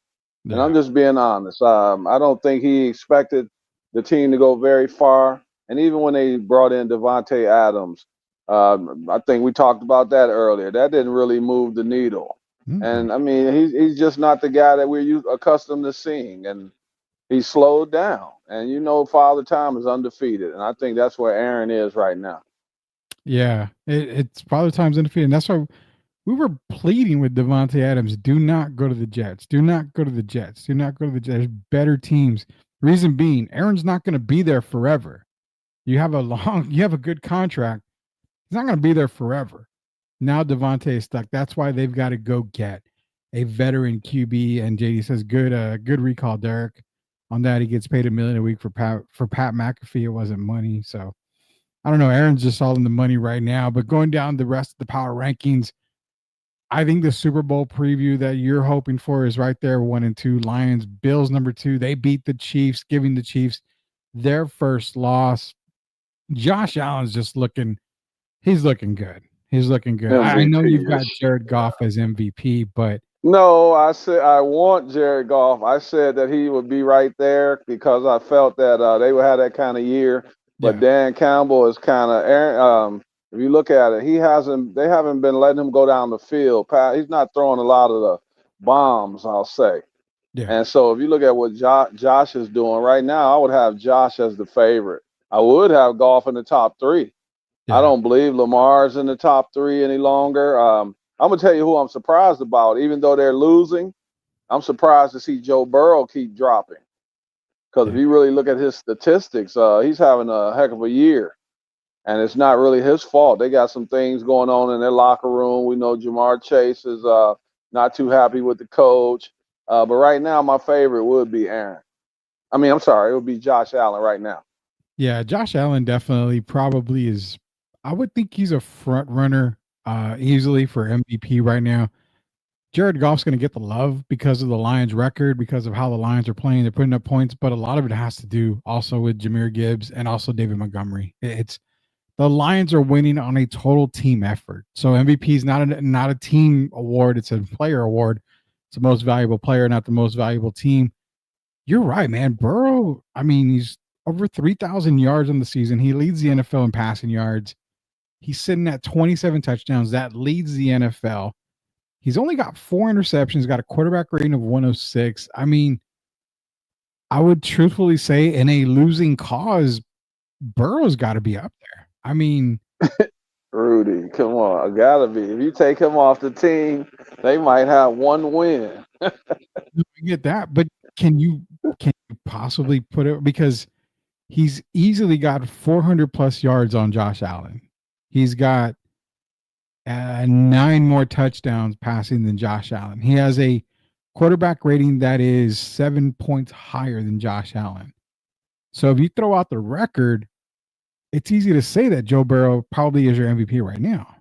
And I'm Yeah. just being honest. I don't think he expected the team to go very far. And even when they brought in Devontae Adams, I think we talked about that earlier. That didn't really move the needle. Mm-mm. And I mean, he's just not the guy that we're accustomed to seeing. And he slowed down. And you know, Father Time is undefeated. And I think that's where Aaron is right now. Yeah. It's probably times undefeated. And that's why we were pleading with Devontae Adams, do not go to the Jets. Do not go to the Jets. Do not go to the Jets. There's better teams. Reason being, Aaron's not going to be there forever. You have a good contract. He's not going to be there forever. Now Devontae is stuck. That's why they've got to go get a veteran QB. And JD says, good recall, Derek. On that, he gets paid $1 million a week for Pat McAfee. It wasn't money. So I don't know. Aaron's just all in the money right now. But going down the rest of the power rankings, I think the Super Bowl preview that you're hoping for is right there, 1 and 2. Lions, Bills, number 2. They beat the Chiefs, giving the Chiefs their first loss. Josh Allen's just looking good. He's looking good. I know you've got Jared Goff as MVP, but No, I said I want Jared Goff. I said that he would be right there because I felt that they would have that kind of year. But yeah. Dan Campbell is kind of if you look at it, they haven't been letting him go down the field. He's not throwing a lot of the bombs, I'll say. Yeah. And so if you look at what Josh is doing right now, I would have Josh as the favorite. I would have Goff in the top 3. Yeah. I don't believe Lamar's in the top 3 any longer. I'm gonna tell you who I'm surprised about. Even though they're losing, I'm surprised to see Joe Burrow keep dropping. Because if you really look at his statistics, he's having a heck of a year, and it's not really his fault. They got some things going on in their locker room. We know Jamar Chase is not too happy with the coach. But right now, my favorite would be Aaron. I'm sorry, it would be Josh Allen right now. Yeah, Josh Allen definitely probably is. I would think he's a front runner easily for MVP right now. Jared Goff's going to get the love because of the Lions record, because of how the Lions are playing. They're putting up points, but a lot of it has to do also with Jahmyr Gibbs and also David Montgomery. It's the Lions are winning on a total team effort. So MVP is not a team award. It's a player award. It's the most valuable player, not the most valuable team. You're right, man. Burrow, he's over 3,000 yards on the season. He leads the NFL in passing yards. He's sitting at 27 touchdowns. That leads the NFL. He's only got 4 interceptions, got a quarterback rating of 106. I would truthfully say in a losing cause, Burrow's got to be up there. Rudy, come on, gotta be. If you take him off the team, they might have 1 win. You get that, but can you possibly put it, because he's easily got 400 plus yards on Josh Allen. He's got 9 more touchdowns passing than Josh Allen. He has a quarterback rating that is 7 points higher than Josh Allen. So if you throw out the record, it's easy to say that Joe Burrow probably is your MVP right now.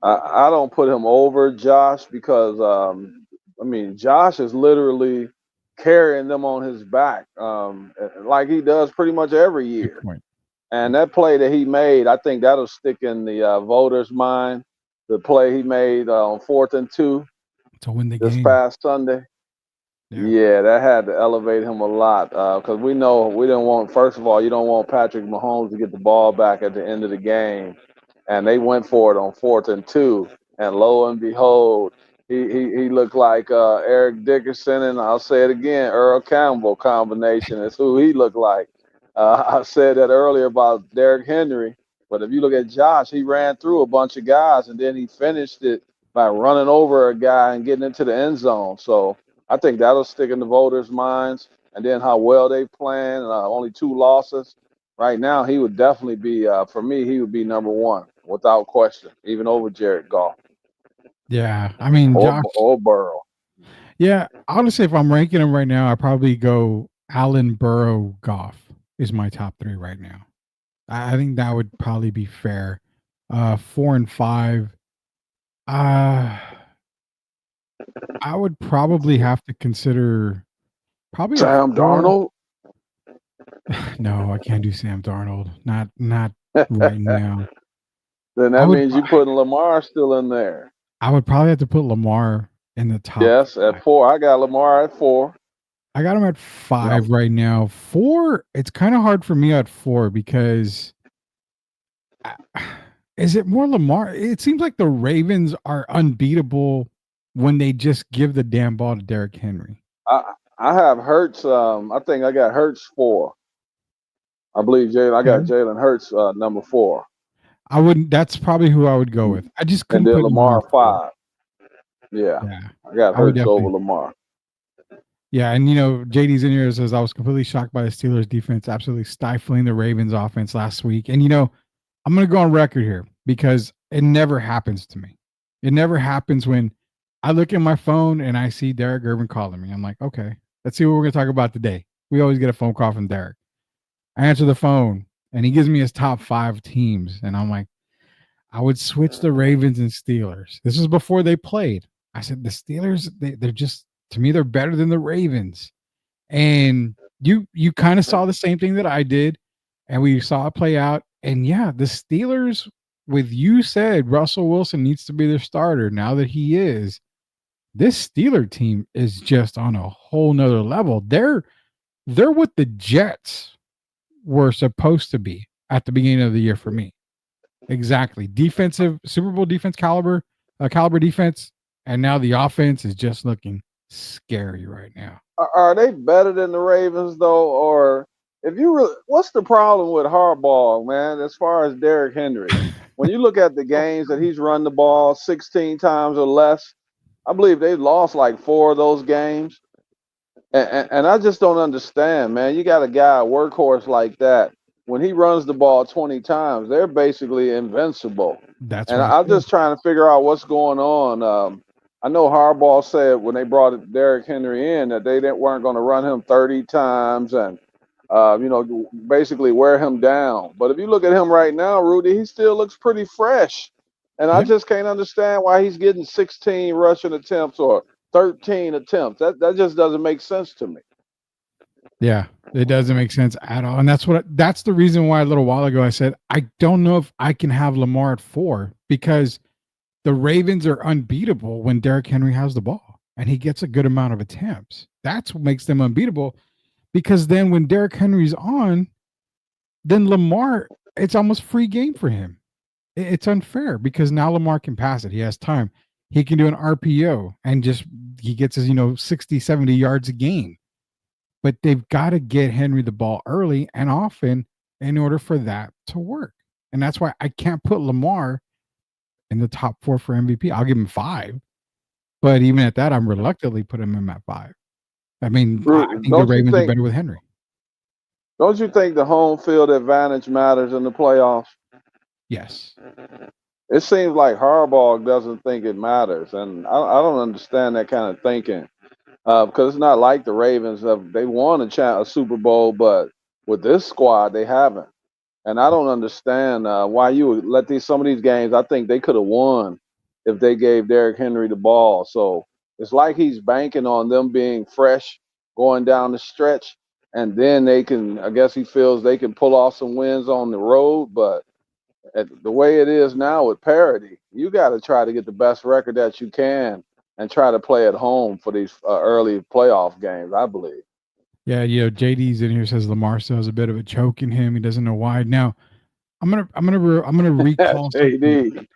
I don't put him over Josh because Josh is literally carrying them on his back, like he does pretty much every year. And that play that he made, I think that'll stick in the voters' mind. The play he made on 4th and 2 to win the this game past Sunday. Yeah, that had to elevate him a lot because we know we didn't want. First of all, you don't want Patrick Mahomes to get the ball back at the end of the game, and they went for it on 4th and 2, and lo and behold, he looked like Eric Dickerson, and I'll say it again, Earl Campbell combination is who he looked like. I said that earlier about Derrick Henry, but if you look at Josh, he ran through a bunch of guys, and then he finished it by running over a guy and getting into the end zone. So I think that'll stick in the voters' minds. And then how well they playing, only 2 losses. Right now, he would definitely be, for me, he would be number 1 without question, even over Jared Goff. Yeah, Josh or Burrow. Yeah, honestly, if I'm ranking them right now, I probably go Allen, Burrow, Goff is my top 3 right now. I think that would probably be fair. 4 and 5. I would probably have to consider probably Sam Darnold. No, I can't do Sam Darnold. Not right now. Then I that would means you putting Lamar still in there. I would probably have to put Lamar in the top. Yes, at 4. I got Lamar at 4. I got him at 5 right now. 4, it's kind of hard for me at 4 because is it more Lamar? It seems like the Ravens are unbeatable when they just give the damn ball to Derrick Henry. I have Hurts. I think I got Hurts 4. I believe I got Jalen Hurts number 4. I wouldn't. That's probably who I would go with. I just couldn't And then put Lamar 5. Yeah, I got Hurts over Lamar. Yeah, and JD's in here says I was completely shocked by the Steelers defense absolutely stifling the Ravens offense last week. And I'm going to go on record here because it never happens to me. It never happens when I look at my phone and I see Derek Irvin calling me. I'm like, okay, let's see what we're going to talk about today. We always get a phone call from Derek. I answer the phone and he gives me his top 5 teams. And I'm like, I would switch the Ravens and Steelers. This was before they played. I said, the Steelers, they're just, to me, they're better than the Ravens. And you kind of saw the same thing that I did. And we saw it play out. And yeah, the Steelers, with you said Russell Wilson needs to be their starter now that he is, this Steeler team is just on a whole nother level. They're what the Jets were supposed to be at the beginning of the year for me. Exactly. Defensive, Super Bowl defense caliber defense. And now the offense is just looking scary right now. Are they better than the Ravens though? Or if you really, what's the problem with Harbaugh, man, as far as Derrick Henry? When you look at the games that he's run the ball 16 times or less, I believe they've lost like 4 of those games. And I just don't understand, man. You got a guy, a workhorse like that. When he runs the ball 20 times, they're basically invincible. That's and right. I'm just trying to figure out what's going on. I know Harbaugh said when they brought Derrick Henry in that they weren't going to run him 30 times and, basically wear him down. But if you look at him right now, Rudy, he still looks pretty fresh. And I just can't understand why he's getting 16 rushing attempts or 13 attempts. That just doesn't make sense to me. Yeah, it doesn't make sense at all. And that's the reason why a little while ago I said, I don't know if I can have Lamar at 4 because the Ravens are unbeatable when Derrick Henry has the ball and he gets a good amount of attempts. That's what makes them unbeatable because then when Derrick Henry's on, then Lamar, it's almost free game for him. It's unfair because now Lamar can pass it. He has time. He can do an RPO and he gets his, 60, 70 yards a game. But they've got to get Henry the ball early and often in order for that to work. And that's why I can't put Lamar in the top 4 for MVP. I'll give him 5. But even at that, I'm reluctantly putting him at 5. I mean, I think the Ravens are better with Henry. Don't you think the home field advantage matters in the playoffs? Yes. It seems like Harbaugh doesn't think it matters. And I don't understand that kind of thinking. Because it's not like the Ravens they won a Super Bowl, but with this squad they haven't. And I don't understand why you would let some of these games. I think they could have won if they gave Derrick Henry the ball. So it's like he's banking on them being fresh going down the stretch, and then they can. I guess he feels they can pull off some wins on the road. But the way it is now with parity, you got to try to get the best record that you can and try to play at home for these early playoff games, I believe. Yeah, JD's in here says Lamar still has a bit of a choke in him. He doesn't know why. Now, I'm gonna recall JD.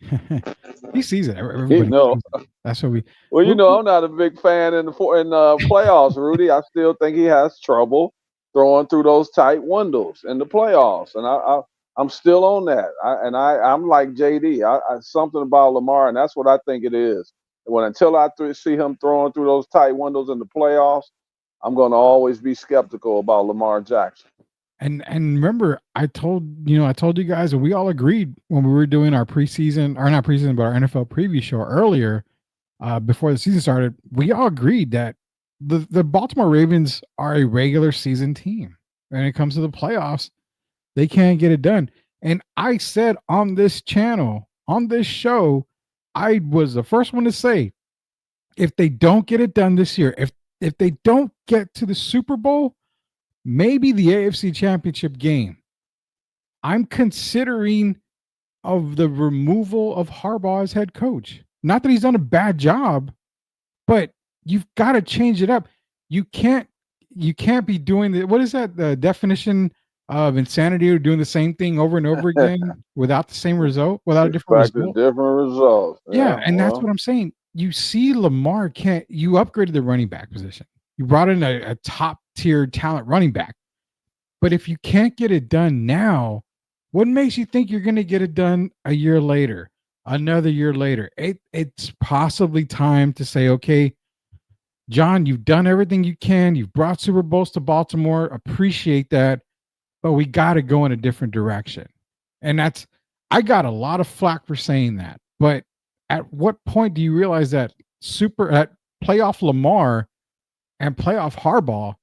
He sees it. Everybody sees it. That's what we. Well, I'm not a big fan in the playoffs, Rudy. I still think he has trouble throwing through those tight windows in the playoffs, and I'm still on that. I'm like JD. I something about Lamar, and that's what I think it is. Until I see him throwing through those tight windows in the playoffs, I'm going to always be skeptical about Lamar Jackson. And remember, I told you guys, and we all agreed when we were doing our preseason, or not preseason, but our NFL preview show earlier, before the season started, we all agreed that the Baltimore Ravens are a regular season team. When it comes to the playoffs, they can't get it done. And I said on this channel, on this show, I was the first one to say, if they don't get it done this year, if they don't get to the Super Bowl, maybe the AFC Championship game, I'm considering of the removal of Harbaugh as head coach. Not that he's done a bad job, but you've got to change it up. You can't be doing what is that, the definition of insanity, or doing the same thing over and over again without the same result, without a different result. Different results. Yeah, and that's what I'm saying. You see, Lamar you upgraded the running back position. You brought in a top tier talent running back. But if you can't get it done now, what makes you think you're going to get it done a year later, another year later? It's possibly time to say, okay, John, you've done everything you can. You've brought Super Bowls to Baltimore. Appreciate that. But we got to go in a different direction. And I got a lot of flack for saying that. But at what point do you realize that playoff Lamar and playoff Harbaugh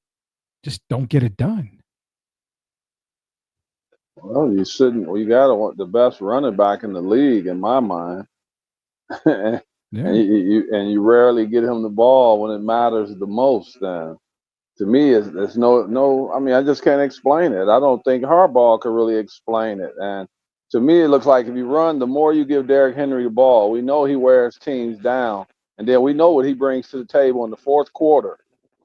just don't get it done? Well, you got to want the best running back in the league, in my mind. And you rarely get him the ball when it matters the most. And to me, it's no. I mean, I just can't explain it. I don't think Harbaugh could really explain it. And to me, it looks like if you run, the more you give Derrick Henry the ball, we know he wears teams down, and then we know what he brings to the table in the fourth quarter.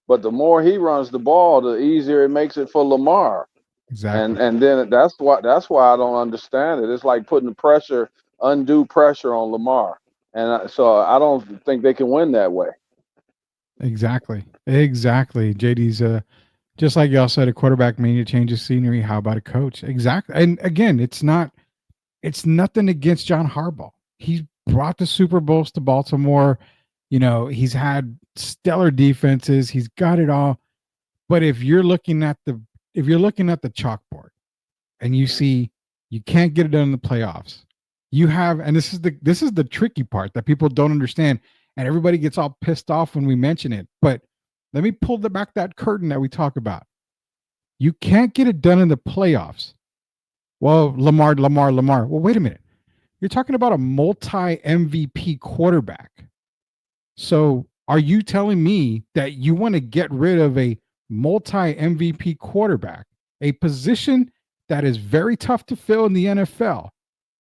But the more he runs the ball, the easier it makes it for Lamar. Exactly. And then that's why I don't understand it. It's like putting undue pressure on Lamar. And so I don't think they can win that way. Exactly. JD's just like y'all said, a quarterback mania changes scenery. How about a coach? Exactly. And again, it's nothing against John Harbaugh. He's brought the Super Bowls to Baltimore. He's had stellar defenses. He's got it all. But if you're looking at the chalkboard and you see you can't get it done in the playoffs, and this is the tricky part that people don't understand, and everybody gets all pissed off when we mention it. But let me pull back that curtain that we talk about. You can't get it done in the playoffs. Well, Lamar. Well, wait a minute. You're talking about a multi-MVP quarterback. So are you telling me that you want to get rid of a multi-MVP quarterback, a position that is very tough to fill in the NFL,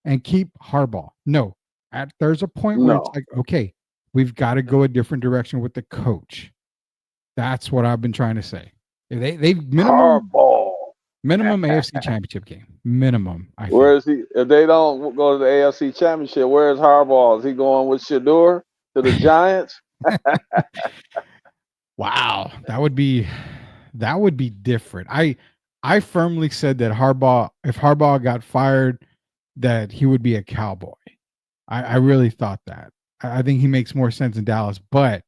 and keep Harbaugh? No. There's a point where it's like, okay, we've got to go a different direction with the coach. That's what I've been trying to say. They've minimum AFC championship game. Minimum. Where is he? If they don't go to the AFC championship, where is Harbaugh? Is he going with Shador to the Giants? Wow. That would be different. I firmly said that if Harbaugh got fired, that he would be a Cowboy. I really thought that. I think he makes more sense in Dallas, but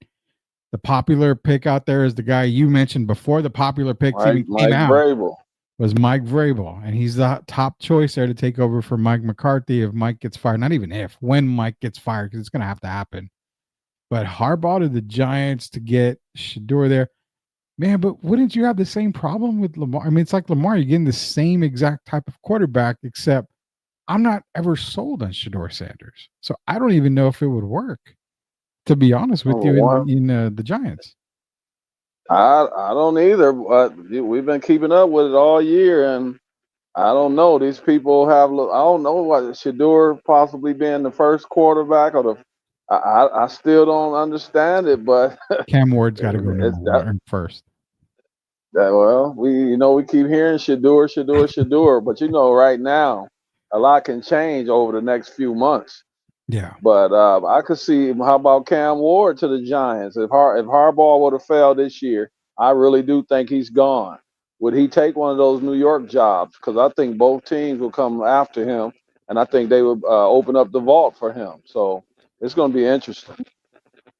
the popular pick out there is the guy you mentioned before the popular pick even came out. Vrabel. Was Mike Vrabel, and he's the top choice there to take over for Mike McCarthy if Mike gets fired. Not even if, when Mike gets fired, because it's going to have to happen. But Harbaugh to the Giants to get Shador there. Man, but wouldn't you have the same problem with Lamar? I mean, it's like Lamar, you're getting the same exact type of quarterback, except I'm not ever sold on Shador Sanders. So I don't even know if it would work, to be honest with you, in the Giants. I don't either, but we've been keeping up with it all year, and I don't know. These people I don't know what Shador possibly being the first quarterback or I still don't understand it, but Cam Ward's got to go number first. Well, we keep hearing Shador, but right now a lot can change over the next few months. Yeah. But I could see, how about Cam Ward to the Giants? If Harbaugh would have failed this year, I really do think he's gone. Would he take one of those New York jobs? Because I think both teams will come after him, and I think they would open up the vault for him. So it's going to be interesting.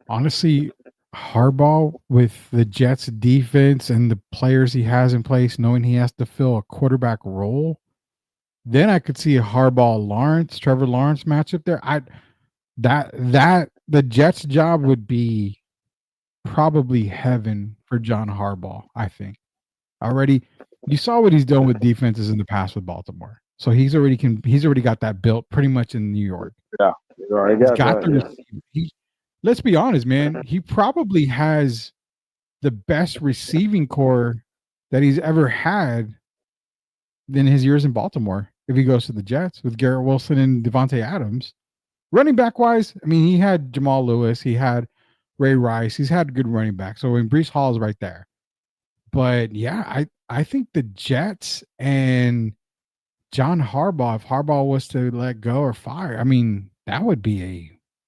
Honestly, Harbaugh with the Jets defense and the players he has in place, knowing he has to fill a quarterback role, then I could see a Trevor Lawrence matchup there. The Jets job would be probably heaven for John Harbaugh, I think. Already, you saw what he's done with defenses in the past with Baltimore. So he's already got that built pretty much in New York. Yeah. He's got the let's be honest, man. He probably has the best receiving core that he's ever had in his years in Baltimore. if he goes to the Jets with Garrett Wilson and Devontae Adams. Running back wise, I mean, he had Jamal Lewis, he had Ray Rice, he's had good running back. So when Brees Hall is right there. But yeah, I think the Jets and John Harbaugh, if Harbaugh was to let go or fire, I mean, that would be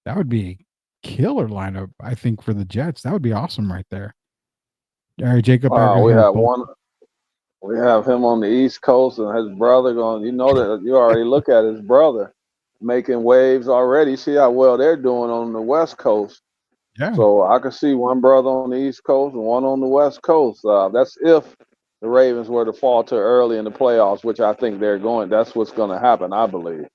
a killer lineup, I think, for the Jets. That would be awesome right there. All right, Jacob, Wow, we have him on the East Coast and his brother going. You know that you already look at his brother making waves already. See how well they're doing on the West Coast. Yeah. So I could see one brother on the East Coast and one on the West Coast. That's if the Ravens were to falter early in the playoffs, which I think they're going. That's what's going to happen, I believe.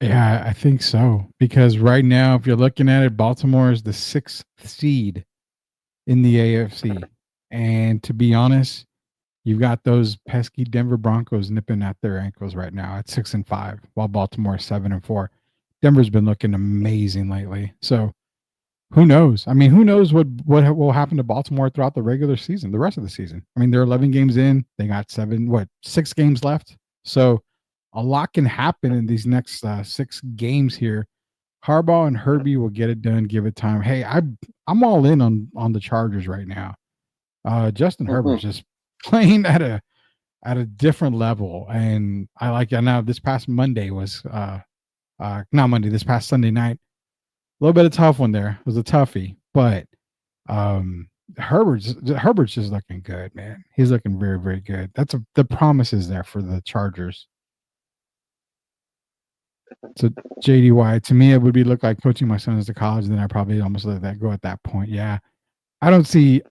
Yeah, I think so. Because right now, if you're looking at it, Baltimore is the 6th seed in the AFC. And to be honest, you've got those pesky Denver Broncos nipping at their ankles right now at 6-5, while Baltimore is 7-4. Denver's been looking amazing lately. So who knows? I mean, who knows what will happen to Baltimore throughout the regular season, the rest of the season? I mean, they're 11 games in. They got 6 games left. So a lot can happen in these next 6 games here. Harbaugh and Herbie will get it done. Give it time. Hey, I'm all in on the Chargers right now. Justin Herbert's just playing at a different level, and I like it. Now, this past Monday was not Monday. This past Sunday night, a little bit of tough one there. It was a toughie, but Herbert's just looking good, man. He's looking very, very good. The promise is there for the Chargers. So JDY, to me, it would be look like coaching my sons to college. Then I probably almost let that go at that point. Yeah, I don't see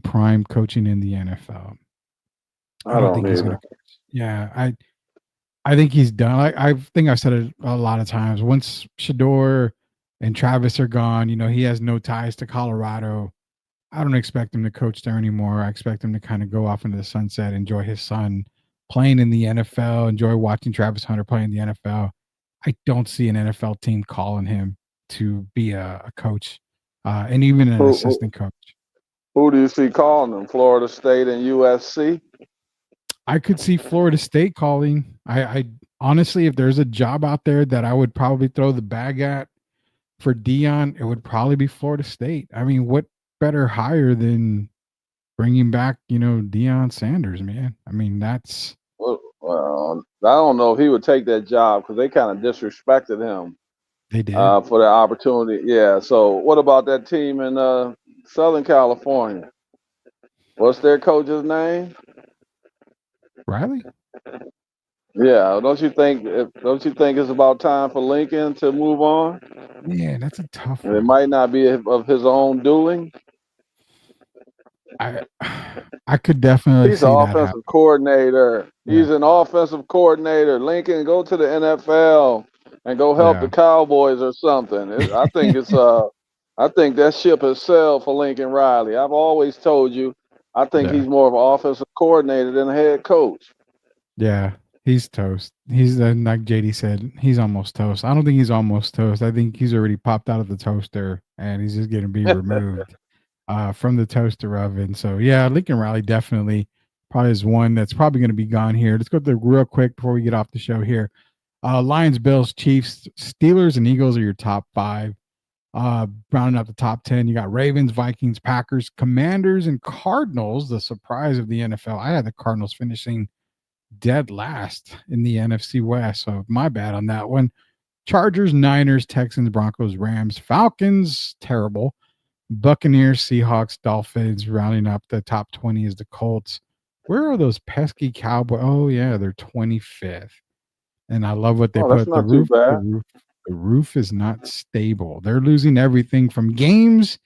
Prime coaching in the NFL. I don't think he's going to coach. Yeah, I think he's done. I think I've said it a lot of times. Once Shador and Travis are gone, he has no ties to Colorado. I don't expect him to coach there anymore. I expect him to kind of go off into the sunset, enjoy his son playing in the NFL, enjoy watching Travis Hunter play in the NFL. I don't see an NFL team calling him to be a coach, and even an assistant coach. Who do you see calling them? Florida State and USC? I could see Florida State calling. I honestly, if there's a job out there that I would probably throw the bag at for Dion, it would probably be Florida State. I mean, what better hire than bringing back, Deion Sanders, man? I mean, that's. Well, I don't know if he would take that job because they kind of disrespected him. They did for the opportunity. Yeah. So what about that team in Southern California? What's their coach's name? Riley. Yeah. Don't you think it's about time for Lincoln to move on? Yeah, that's a tough one. It might not be of his own doing. I could definitely. He's an offensive coordinator. Yeah. He's an offensive coordinator. Lincoln, go to the NFL and go help the Cowboys or something. I think I think that ship has sailed for Lincoln Riley. I've always told you, I think he's more of an offensive coordinator than a head coach. Yeah, he's toast. He's like JD said, he's almost toast. I don't think he's almost toast. I think he's already popped out of the toaster and he's just going to be removed from the toaster oven. So yeah, Lincoln Riley definitely probably is one that's probably going to be gone here. Let's go through real quick before we get off the show here. Lions, Bills, Chiefs, Steelers, and Eagles are your top 5. Rounding up the top 10, you got Ravens, Vikings, Packers, Commanders, and Cardinals, the surprise of the NFL. I had the Cardinals finishing dead last in the NFC West, so my bad on that one. Chargers, Niners, Texans, Broncos, Rams, Falcons, terrible. Buccaneers, Seahawks, Dolphins. Rounding up the top 20 is the Colts. Where are those pesky Cowboys? Oh, yeah, they're 25th. And I love what they put. The roof is not stable. They're losing everything from games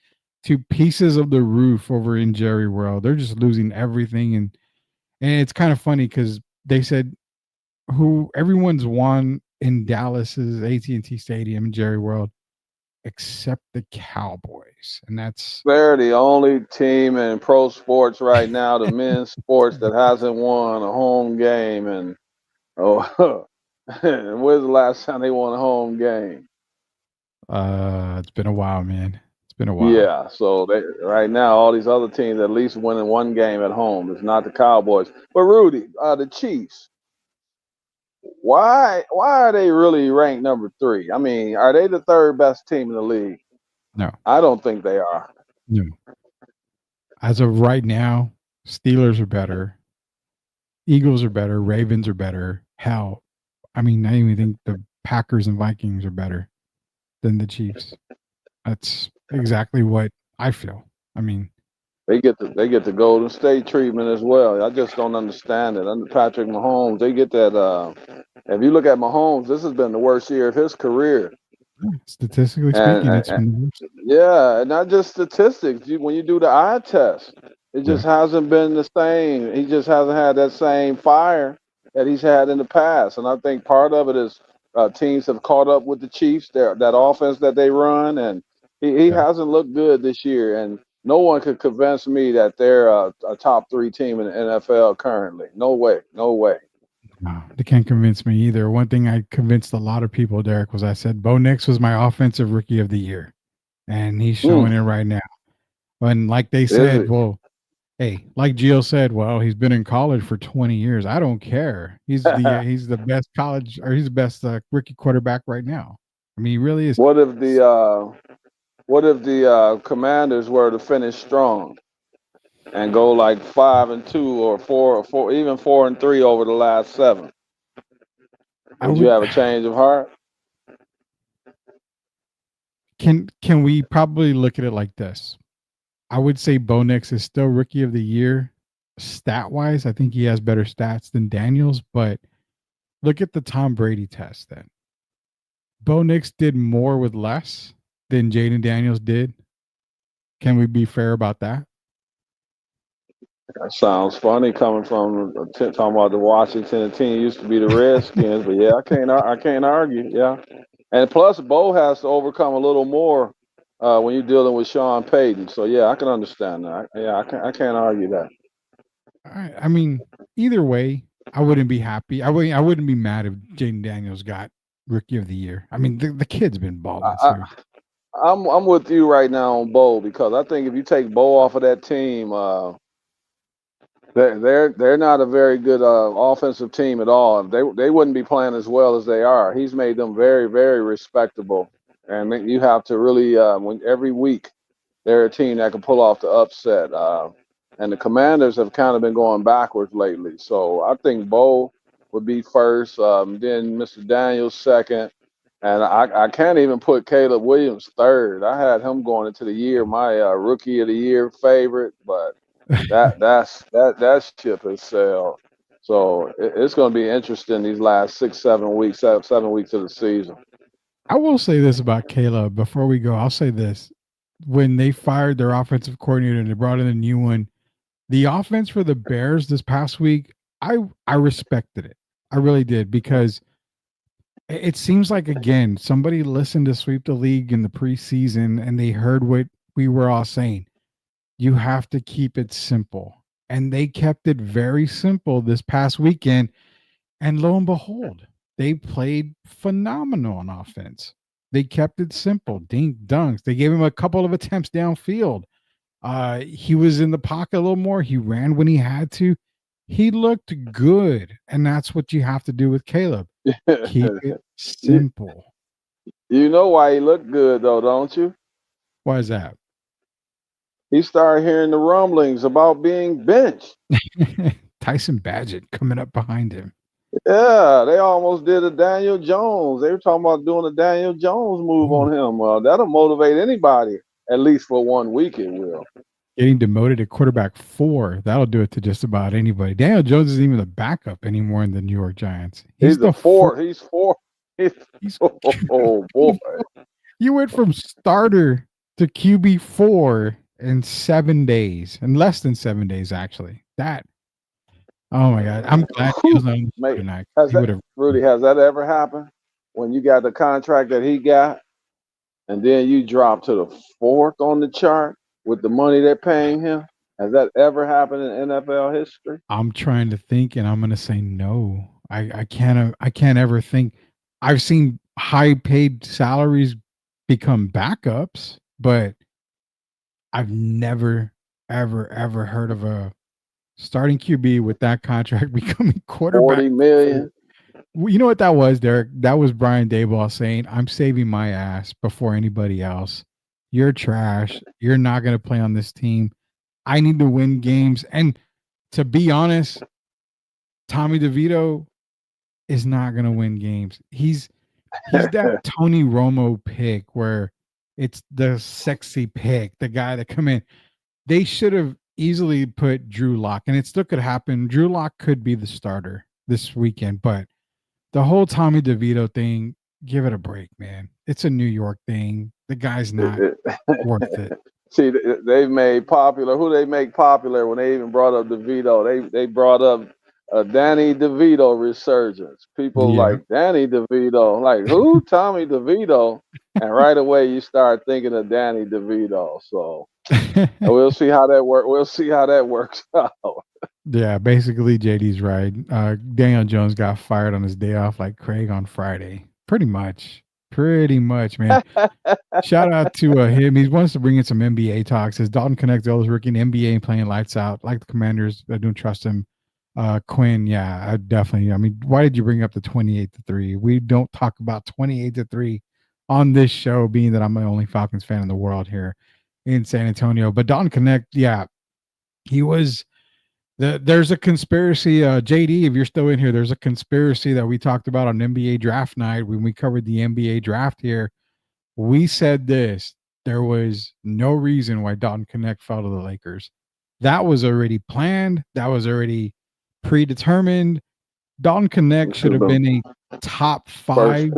to pieces of the roof over in Jerry World. They're just losing everything. And it's kind of funny because they said everyone's won in Dallas's AT&T Stadium in Jerry World except the Cowboys. And they're the only team in pro sports right now, the men's sports, that hasn't won a home game. And when's the last time they won a home game? It's been a while, man. It's been a while. Yeah, so right now, all these other teams at least winning one game at home. It's not the Cowboys. But Rudy, the Chiefs. Why are they really ranked number 3? I mean, are they the third best team in the league? No, I don't think they are. no. As of right now, Steelers are better. Eagles are better. Ravens are better. Hell, I mean, I even think the Packers and Vikings are better than the Chiefs. That's exactly what I feel. I mean, They get the Golden State treatment as well. I just don't understand it. Under Patrick Mahomes, they get that. If you look at Mahomes, this has been the worst year of his career. statistically And, speaking, and, it's been the worst. yeah, and not just statistics. When you do the eye test, it Yeah. just hasn't been the same. He just hasn't had that same fire that he's had in the past. And I think part of it is teams have caught up with the Chiefs, that offense that they run, and he Yeah. hasn't looked good this year. And no one could convince me that they're a top 3 team in the NFL currently. No way, no way. No, they can't convince me either. One thing I convinced a lot of people, Derek, was I said Bo Nix was my offensive rookie of the year, and he's showing it right now. And like they Is said, it? well, hey, like Gio said, well, he's been in college for 20 years. I don't care. He's the best college, or he's the best rookie quarterback right now. I mean, he really is. What if the Commanders were to finish strong and go like 5-2 or 4, even 4-3 over the last 7? I Would you would. have a change of heart? Can we probably look at it like this? I would say Bo Nix is still rookie of the year stat wise. I think he has better stats than Daniels, but look at the Tom Brady test then. Bo Nix did more with less than Jaden Daniels did. Can we be fair about that? That sounds funny coming from talking about the Washington team used to be the Redskins, but yeah, I can't argue. Yeah, and plus Bo has to overcome a little more when you're dealing with Sean Payton. So yeah, I can understand that. Yeah, I can't argue that. I mean, either way, I wouldn't be happy. I wouldn't be mad if Jaden Daniels got rookie of the year. I mean, the kid's been balling this I, year. I'm with you right now on Bo because I think if you take Bo off of that team, they're not a very good offensive team at all. They wouldn't be playing as well as they are. He's made them very, very respectable, and you have to really when every week they're a team that can pull off the upset. And the Commanders have kind of been going backwards lately. So I think Bo would be first, then Mr. Daniels second, and I can't even put Caleb Williams third. I had him going into the year my rookie of the year favorite, but that ship has sailed. So it's going to be interesting these last 6 7 weeks, 7 weeks of the season. I will say this about Caleb before we go. I'll say this. When they fired their offensive coordinator and they brought in a new one, the offense for the Bears this past week, I respected it. I really did, because it seems like, again, somebody listened to Sweep the League in the preseason and they heard what we were all saying. You have to keep it simple. And they kept it very simple this past weekend. And lo and behold, they played phenomenal on offense. They kept it simple, dink dunks. They gave him a couple of attempts downfield. He was in the pocket a little more. He ran when he had to. He looked good, and that's what you have to do with Caleb. Keep it simple. You know why he looked good though, don't you? Why is that? He started hearing the rumblings about being benched. Tyson Badgett coming up behind him. Yeah, they almost did a Daniel Jones. They were talking about doing a Daniel Jones move on him. Well, that'll motivate anybody, at least for 1 week it will. Getting demoted to quarterback 4, that'll do it to just about anybody. Daniel Jones isn't even the backup anymore in the New York Giants. He's the 4. He's 4. Oh, boy. You went from starter to QB4 in 7 days, in less than 7 days, actually. Oh my God. I'm glad he was on tonight. Rudy, has that ever happened? When you got the contract that he got, and then you drop to the 4th on the chart with the money they're paying him? Has that ever happened in NFL history? I'm trying to think, and I'm gonna say no. I can't ever think. I've seen high paid salaries become backups, but I've never ever heard of a starting QB with that contract becoming quarterback. 40 million. You know what that was, Derek? That was Brian Daboll saying, "I'm saving my ass before anybody else. You're trash. You're not going to play on this team. I need to win games." And to be honest, Tommy DeVito is not going to win games. He's that Tony Romo pick where it's the sexy pick, the guy that come in. They should have easily put Drew Lock, and it still could happen. Drew Lock could be the starter this weekend, but the whole Tommy DeVito thing, give it a break, man. It's a New York thing. The guy's not worth it. See, they've made popular. Who they make popular when they even brought up DeVito? They brought up Danny DeVito resurgence. People like Danny DeVito, like who? Tommy DeVito, and right away you start thinking of Danny DeVito. So we'll see how that works. We'll see how that works out. Yeah, basically JD's right. Daniel Jones got fired on his day off like Craig on Friday. Pretty much, man. Shout out to him. He wants to bring in some NBA talks. Says Dalton Connect, the oldest rookie in NBA and playing lights out. Like the Commanders, I don't trust him. Quinn, yeah, I definitely. I mean, why did you bring up the 28-3? We don't talk about 28-3 on this show, being that I'm the only Falcons fan in the world here in San Antonio. But Dalton Connect, yeah, he was. There's a conspiracy, JD, if you're still in here, there's a conspiracy that we talked about on NBA draft night when we covered the NBA draft here. We said this: there was no reason why Dalton Connect fell to the Lakers. That was already planned. That was already predetermined. Dalton Connect should have been a top 5,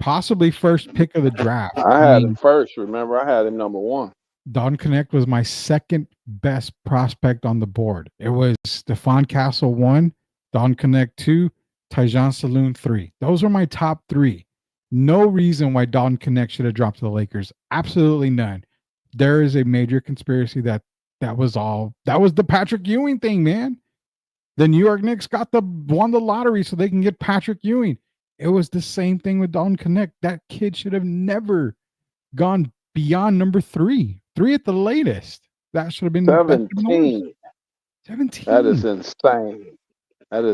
possibly first pick of the draft. I had him first. Remember, I had him number 1. Dalton Connect was my second best prospect on the board. It was Stephon Castle 1, Dalton Connect 2, Tyjon Saloon 3. Those were my top 3. No reason why Dalton Connect should have dropped to the Lakers. Absolutely none. There is a major conspiracy that was the Patrick Ewing thing, man. The New York Knicks won the lottery so they can get Patrick Ewing. It was the same thing with Dalton Connect. That kid should have never gone beyond number 3 at the latest. That should have been 17. 17. That is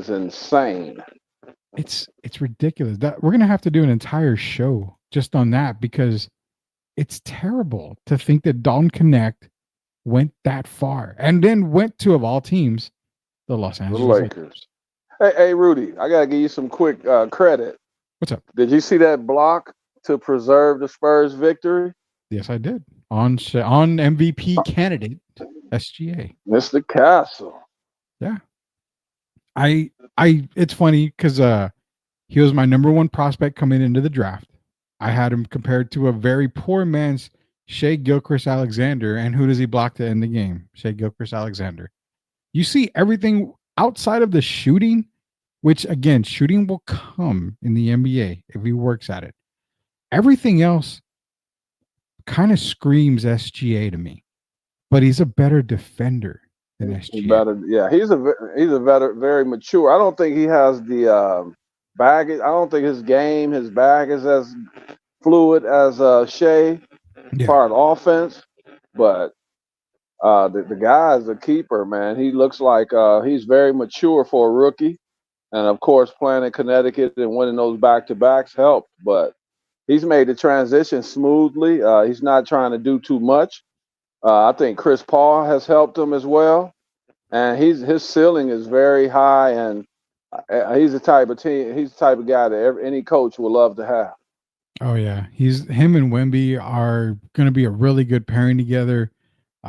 insane. It's ridiculous. That we're gonna have to do an entire show just on that because it's terrible to think that Dalton Connect went that far and then went to, of all teams, the Los Angeles Lakers. Hey, Rudy, I gotta give you some quick credit. What's up? Did you see that block to preserve the Spurs victory? Yes, I did. On MVP candidate SGA, Mr. Castle. Yeah, I it's funny because he was my number 1 prospect coming into the draft. I had him compared to a very poor man's Shea Gilchrist-Alexander, and who does he block to end the game? Shea Gilchrist-Alexander. You see everything outside of the shooting, which again, shooting will come in the NBA if he works at it. Everything else kind of screams SGA to me, but he's a better defender than SGA. He's a better, very mature. I don't think he has the baggage. I don't think his bag is as fluid as Shea part of offense, but the guy is a keeper, man. He looks like he's very mature for a rookie, and of course, playing in Connecticut and winning those back-to-backs helped, but he's made the transition smoothly. He's not trying to do too much. I think Chris Paul has helped him as well, and his ceiling is very high. And he's the type of guy that any coach would love to have. Oh yeah, him and Wemby are going to be a really good pairing together.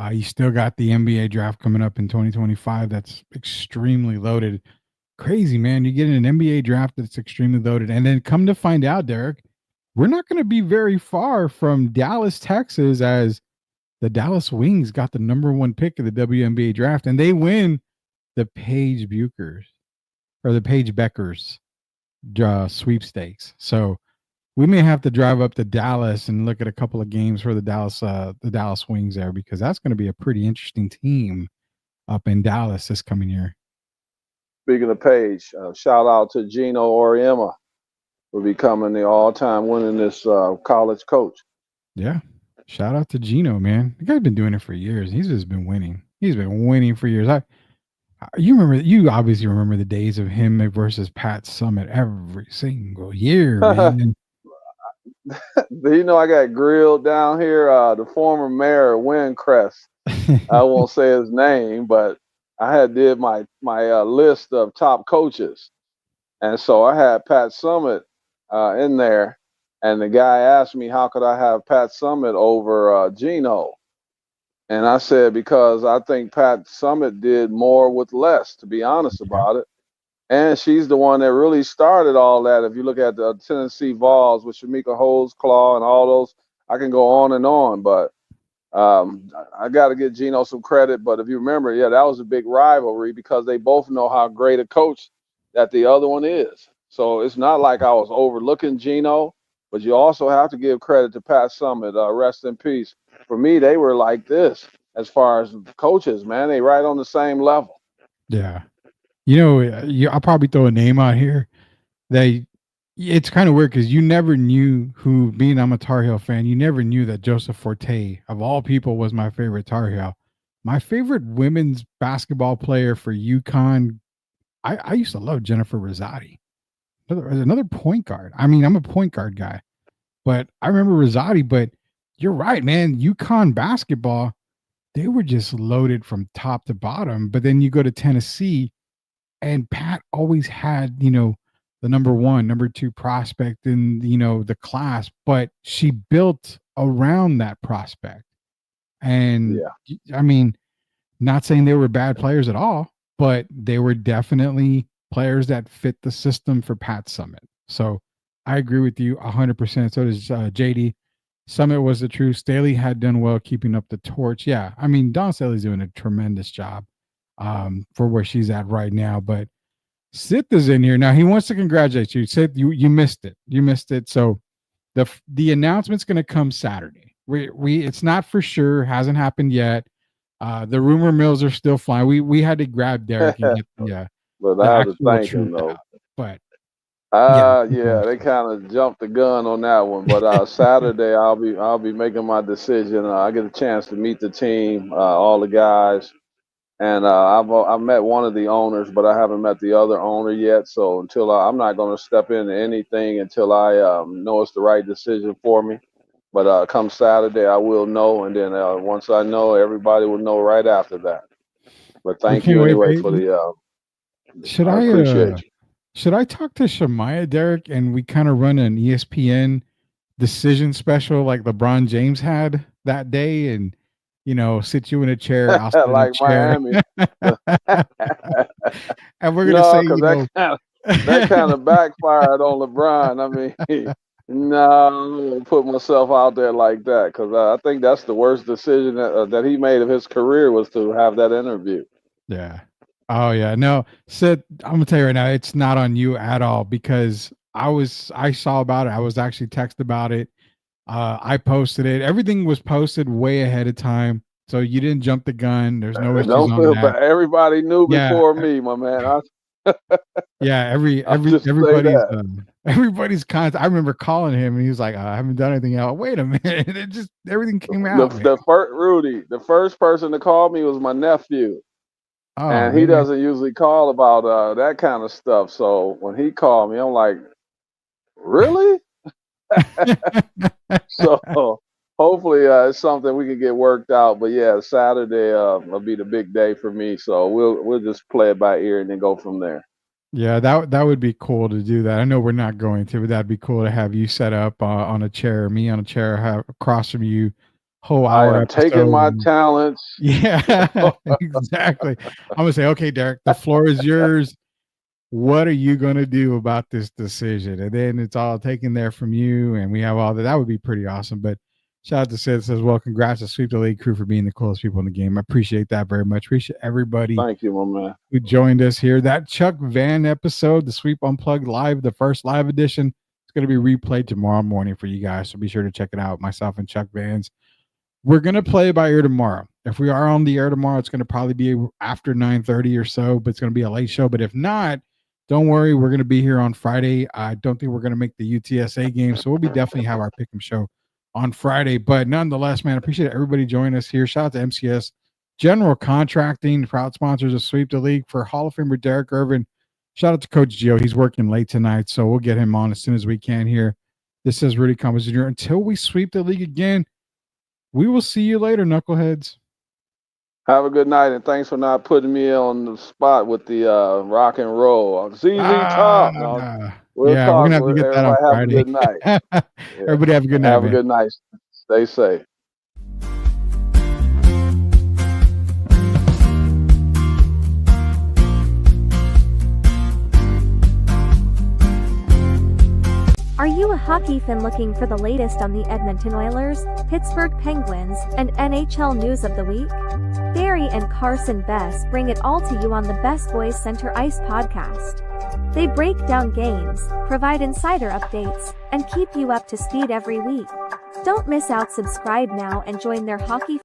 You still got the NBA draft coming up in 2025. That's extremely loaded. Crazy, man. You get an NBA draft that's extremely loaded, and then come to find out, Derek, we're not going to be very far from Dallas, Texas, as the Dallas Wings got the number 1 pick of the WNBA draft, and they win the Paige Beckers sweepstakes. So we may have to drive up to Dallas and look at a couple of games for the Dallas Wings there, because that's going to be a pretty interesting team up in Dallas this coming year. Speaking of Paige, shout out to Gino Auriemma for becoming the all-time winningest college coach. Yeah. Shout out to Gino, man. The guy's been doing it for years. He's just been winning. He's been winning for years. You obviously remember the days of him versus Pat Summit every single year, man. You know, I got grilled down here. The former mayor of Windcrest, I won't say his name, but I had did my list of top coaches, and so I had Pat Summit in there, and the guy asked me how could I have Pat Summit over Gino, and I said because I think Pat Summit did more with less, to be honest about it. And she's the one that really started all that. If you look at the Tennessee Vols with Shamika Holdsclaw and all those, I can go on. But I got to give Gino some credit. But if you remember, yeah, that was a big rivalry because they both know how great a coach that the other one is. So it's not like I was overlooking Gino, but you also have to give credit to Pat Summit. Rest in peace. For me, they were like this as far as coaches, man. They right on the same level. Yeah. I'll probably throw a name out here. It's kind of weird because you never knew who, being I'm a Tar Heel fan, you never knew that Joseph Forte, of all people, was my favorite Tar Heel. My favorite women's basketball player for UConn, I used to love Jennifer Rosati. Another point guard. I mean, I'm a point guard guy, but I remember Rosati. But you're right, man. UConn basketball, they were just loaded from top to bottom. But then you go to Tennessee, and Pat always had, the number one, number two prospect in, the class, but she built around that prospect. And I mean, not saying they were bad players at all, but they were definitely players that fit the system for Pat Summit. So I agree with you 100%. So does JD. Summit was the truth. Staley had done well keeping up the torch. Yeah, I mean, Dawn Staley's doing a tremendous job for where she's at right now. But Sith is in here now. He wants to congratulate you. Sith, you missed it. You missed it. So the announcement's going to come Saturday. It's not for sure. Hasn't happened yet. The rumor mills are still flying. We had to grab Derek and get but I have to thank him though. Out. But they kind of jumped the gun on that one. But Saturday I'll be making my decision. I get a chance to meet the team, all the guys, and I've met one of the owners, but I haven't met the other owner yet. So until I'm not going to step into anything until I know it's the right decision for me. But come Saturday, I will know, and then once I know, everybody will know right after that. But thank you anyway for the. I appreciate you. Should I talk to Shemaya, Derek, and we kind of run an ESPN decision special like LeBron James had that day, and sit you in a chair, I'll sit like in a chair. Miami, and we're gonna say that kind of backfired on LeBron. I mean, no, I'm gonna put myself out there like that because I think that's the worst decision that he made of his career was to have that interview. Yeah. Oh yeah, no, Sid, I'm gonna tell you right now, it's not on you at all because I saw about it. I was actually texted about it. I posted it. Everything was posted way ahead of time, so you didn't jump the gun. There's no issues Don't on feel that. bad. Everybody knew before me, my man. Everybody's content. I remember calling him and he was like, I haven't done anything else. Wait a minute. It just everything came out. The first person to call me was my nephew. Oh, and he doesn't usually call about that kind of stuff. So when he called me, I'm like, really? So hopefully it's something we can get worked out. But yeah, Saturday will be the big day for me. So we'll just play it by ear and then go from there. Yeah, that would be cool to do that. I know we're not going to, but that'd be cool to have you set up on a chair, me on a chair, have across from you. Whole hour. I am taking my talents. Yeah, exactly. I'm gonna say, okay, Derek, the floor is yours. What are you gonna do about this decision? And then it's all taken there from you, and we have all that. That would be pretty awesome. But shout out to Sid, says, well, congrats to Sweep the League crew for being the coolest people in the game. I appreciate that very much. Appreciate everybody. Thank you, my man, who joined us here. That Chuck Van episode, the Sweep Unplugged Live, the first live edition, it's gonna be replayed tomorrow morning for you guys. So be sure to check it out. Myself and Chuck Vans. We're going to play by ear tomorrow. If we are on the air tomorrow, it's going to probably be after 9:30 or so, but it's going to be a late show. But if not, don't worry. We're going to be here on Friday. I don't think we're going to make the UTSA game, so we'll be definitely have our pick 'em show on Friday. But nonetheless, man, I appreciate everybody joining us here. Shout out to MCS General Contracting, proud sponsors of Sweep the League. For Hall of Famer Derek Irvin, shout out to Coach Gio. He's working late tonight, so we'll get him on as soon as we can here. This is Rudy Campos Jr. Until we sweep the league again, we will see you later, knuckleheads. Have a good night, and thanks for not putting me on the spot with the rock and roll. ZZ Top. We're going to have to get that on Friday. Have a good night. Everybody have a good night. Have a good night. Stay safe. Are you a hockey fan looking for the latest on the Edmonton Oilers, Pittsburgh Penguins, and NHL news of the week? Barry and Carson Best bring it all to you on the Best Boys Center Ice podcast. They break down games, provide insider updates, and keep you up to speed every week. Don't miss out. Subscribe now and join their hockey.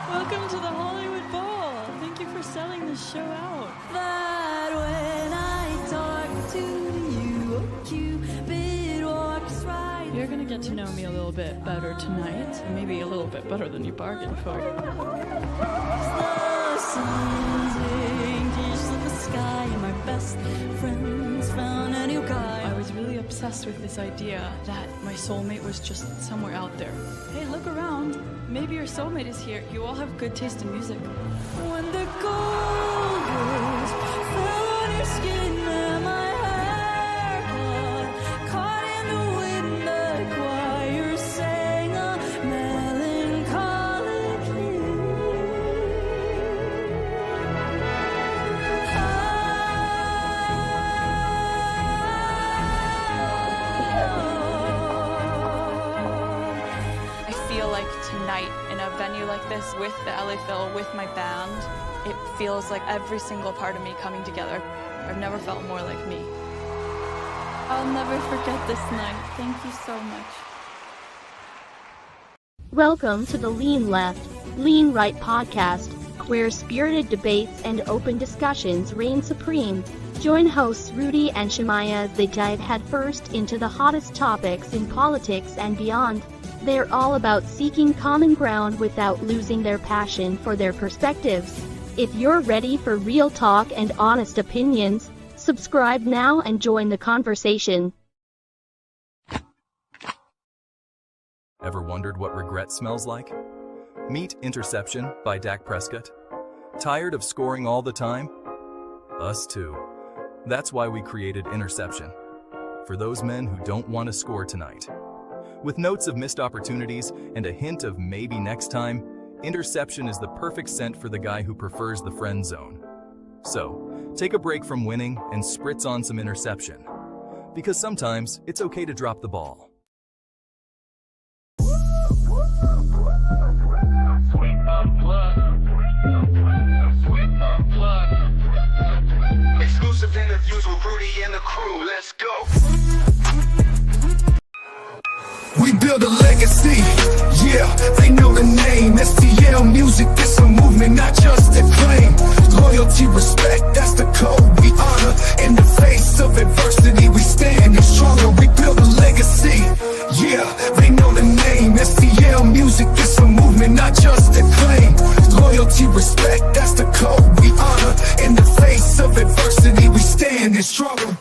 Welcome to the Hollywood Bowl. Thank you for selling this show out. That when I talk to you, Cupid walks right. You're gonna get to know me a little bit better tonight. Maybe a little bit better than you bargained for. The sun's angels of the sky, and my best friends found a new guy. I was really obsessed with this idea that my soulmate was just somewhere out there. Hey, look around. Maybe your soulmate is here. You all have good taste in music. When the gold goes fell on your skin and my hair caught in the wind, the choir sang a melancholic hymn. I feel like tonight in a venue like this with the LA Phil, with my band, it feels like every single part of me coming together. I've never felt more like me. I'll never forget this night. Thank you so much. Welcome to the Lean Left, Lean Right podcast, where spirited debates and open discussions reign supreme. Join hosts Rudy and Shemaya as they dive headfirst into the hottest topics in politics and beyond. They're all about seeking common ground without losing their passion for their perspectives. If you're ready for real talk and honest opinions, subscribe now and join the conversation. Ever wondered what regret smells like? Meet Interception by Dak Prescott. Tired of scoring all the time? Us too. That's why we created Interception. For those men who don't want to score tonight. With notes of missed opportunities and a hint of maybe next time, Interception is the perfect scent for the guy who prefers the friend zone. So, take a break from winning and spritz on some Interception. Because sometimes it's okay to drop the ball. Exclusive interviews with Rudy and the crew. Let's go. We build a legacy, yeah, they know the name. STL music, it's a movement, not just a claim. Loyalty, respect, that's the code we honor. In the face of adversity, we stand stronger. We build a legacy, yeah, they know the name. STL music, it's a movement, not just a claim. Loyalty, respect, that's the code we honor. In the face of adversity, we stand stronger.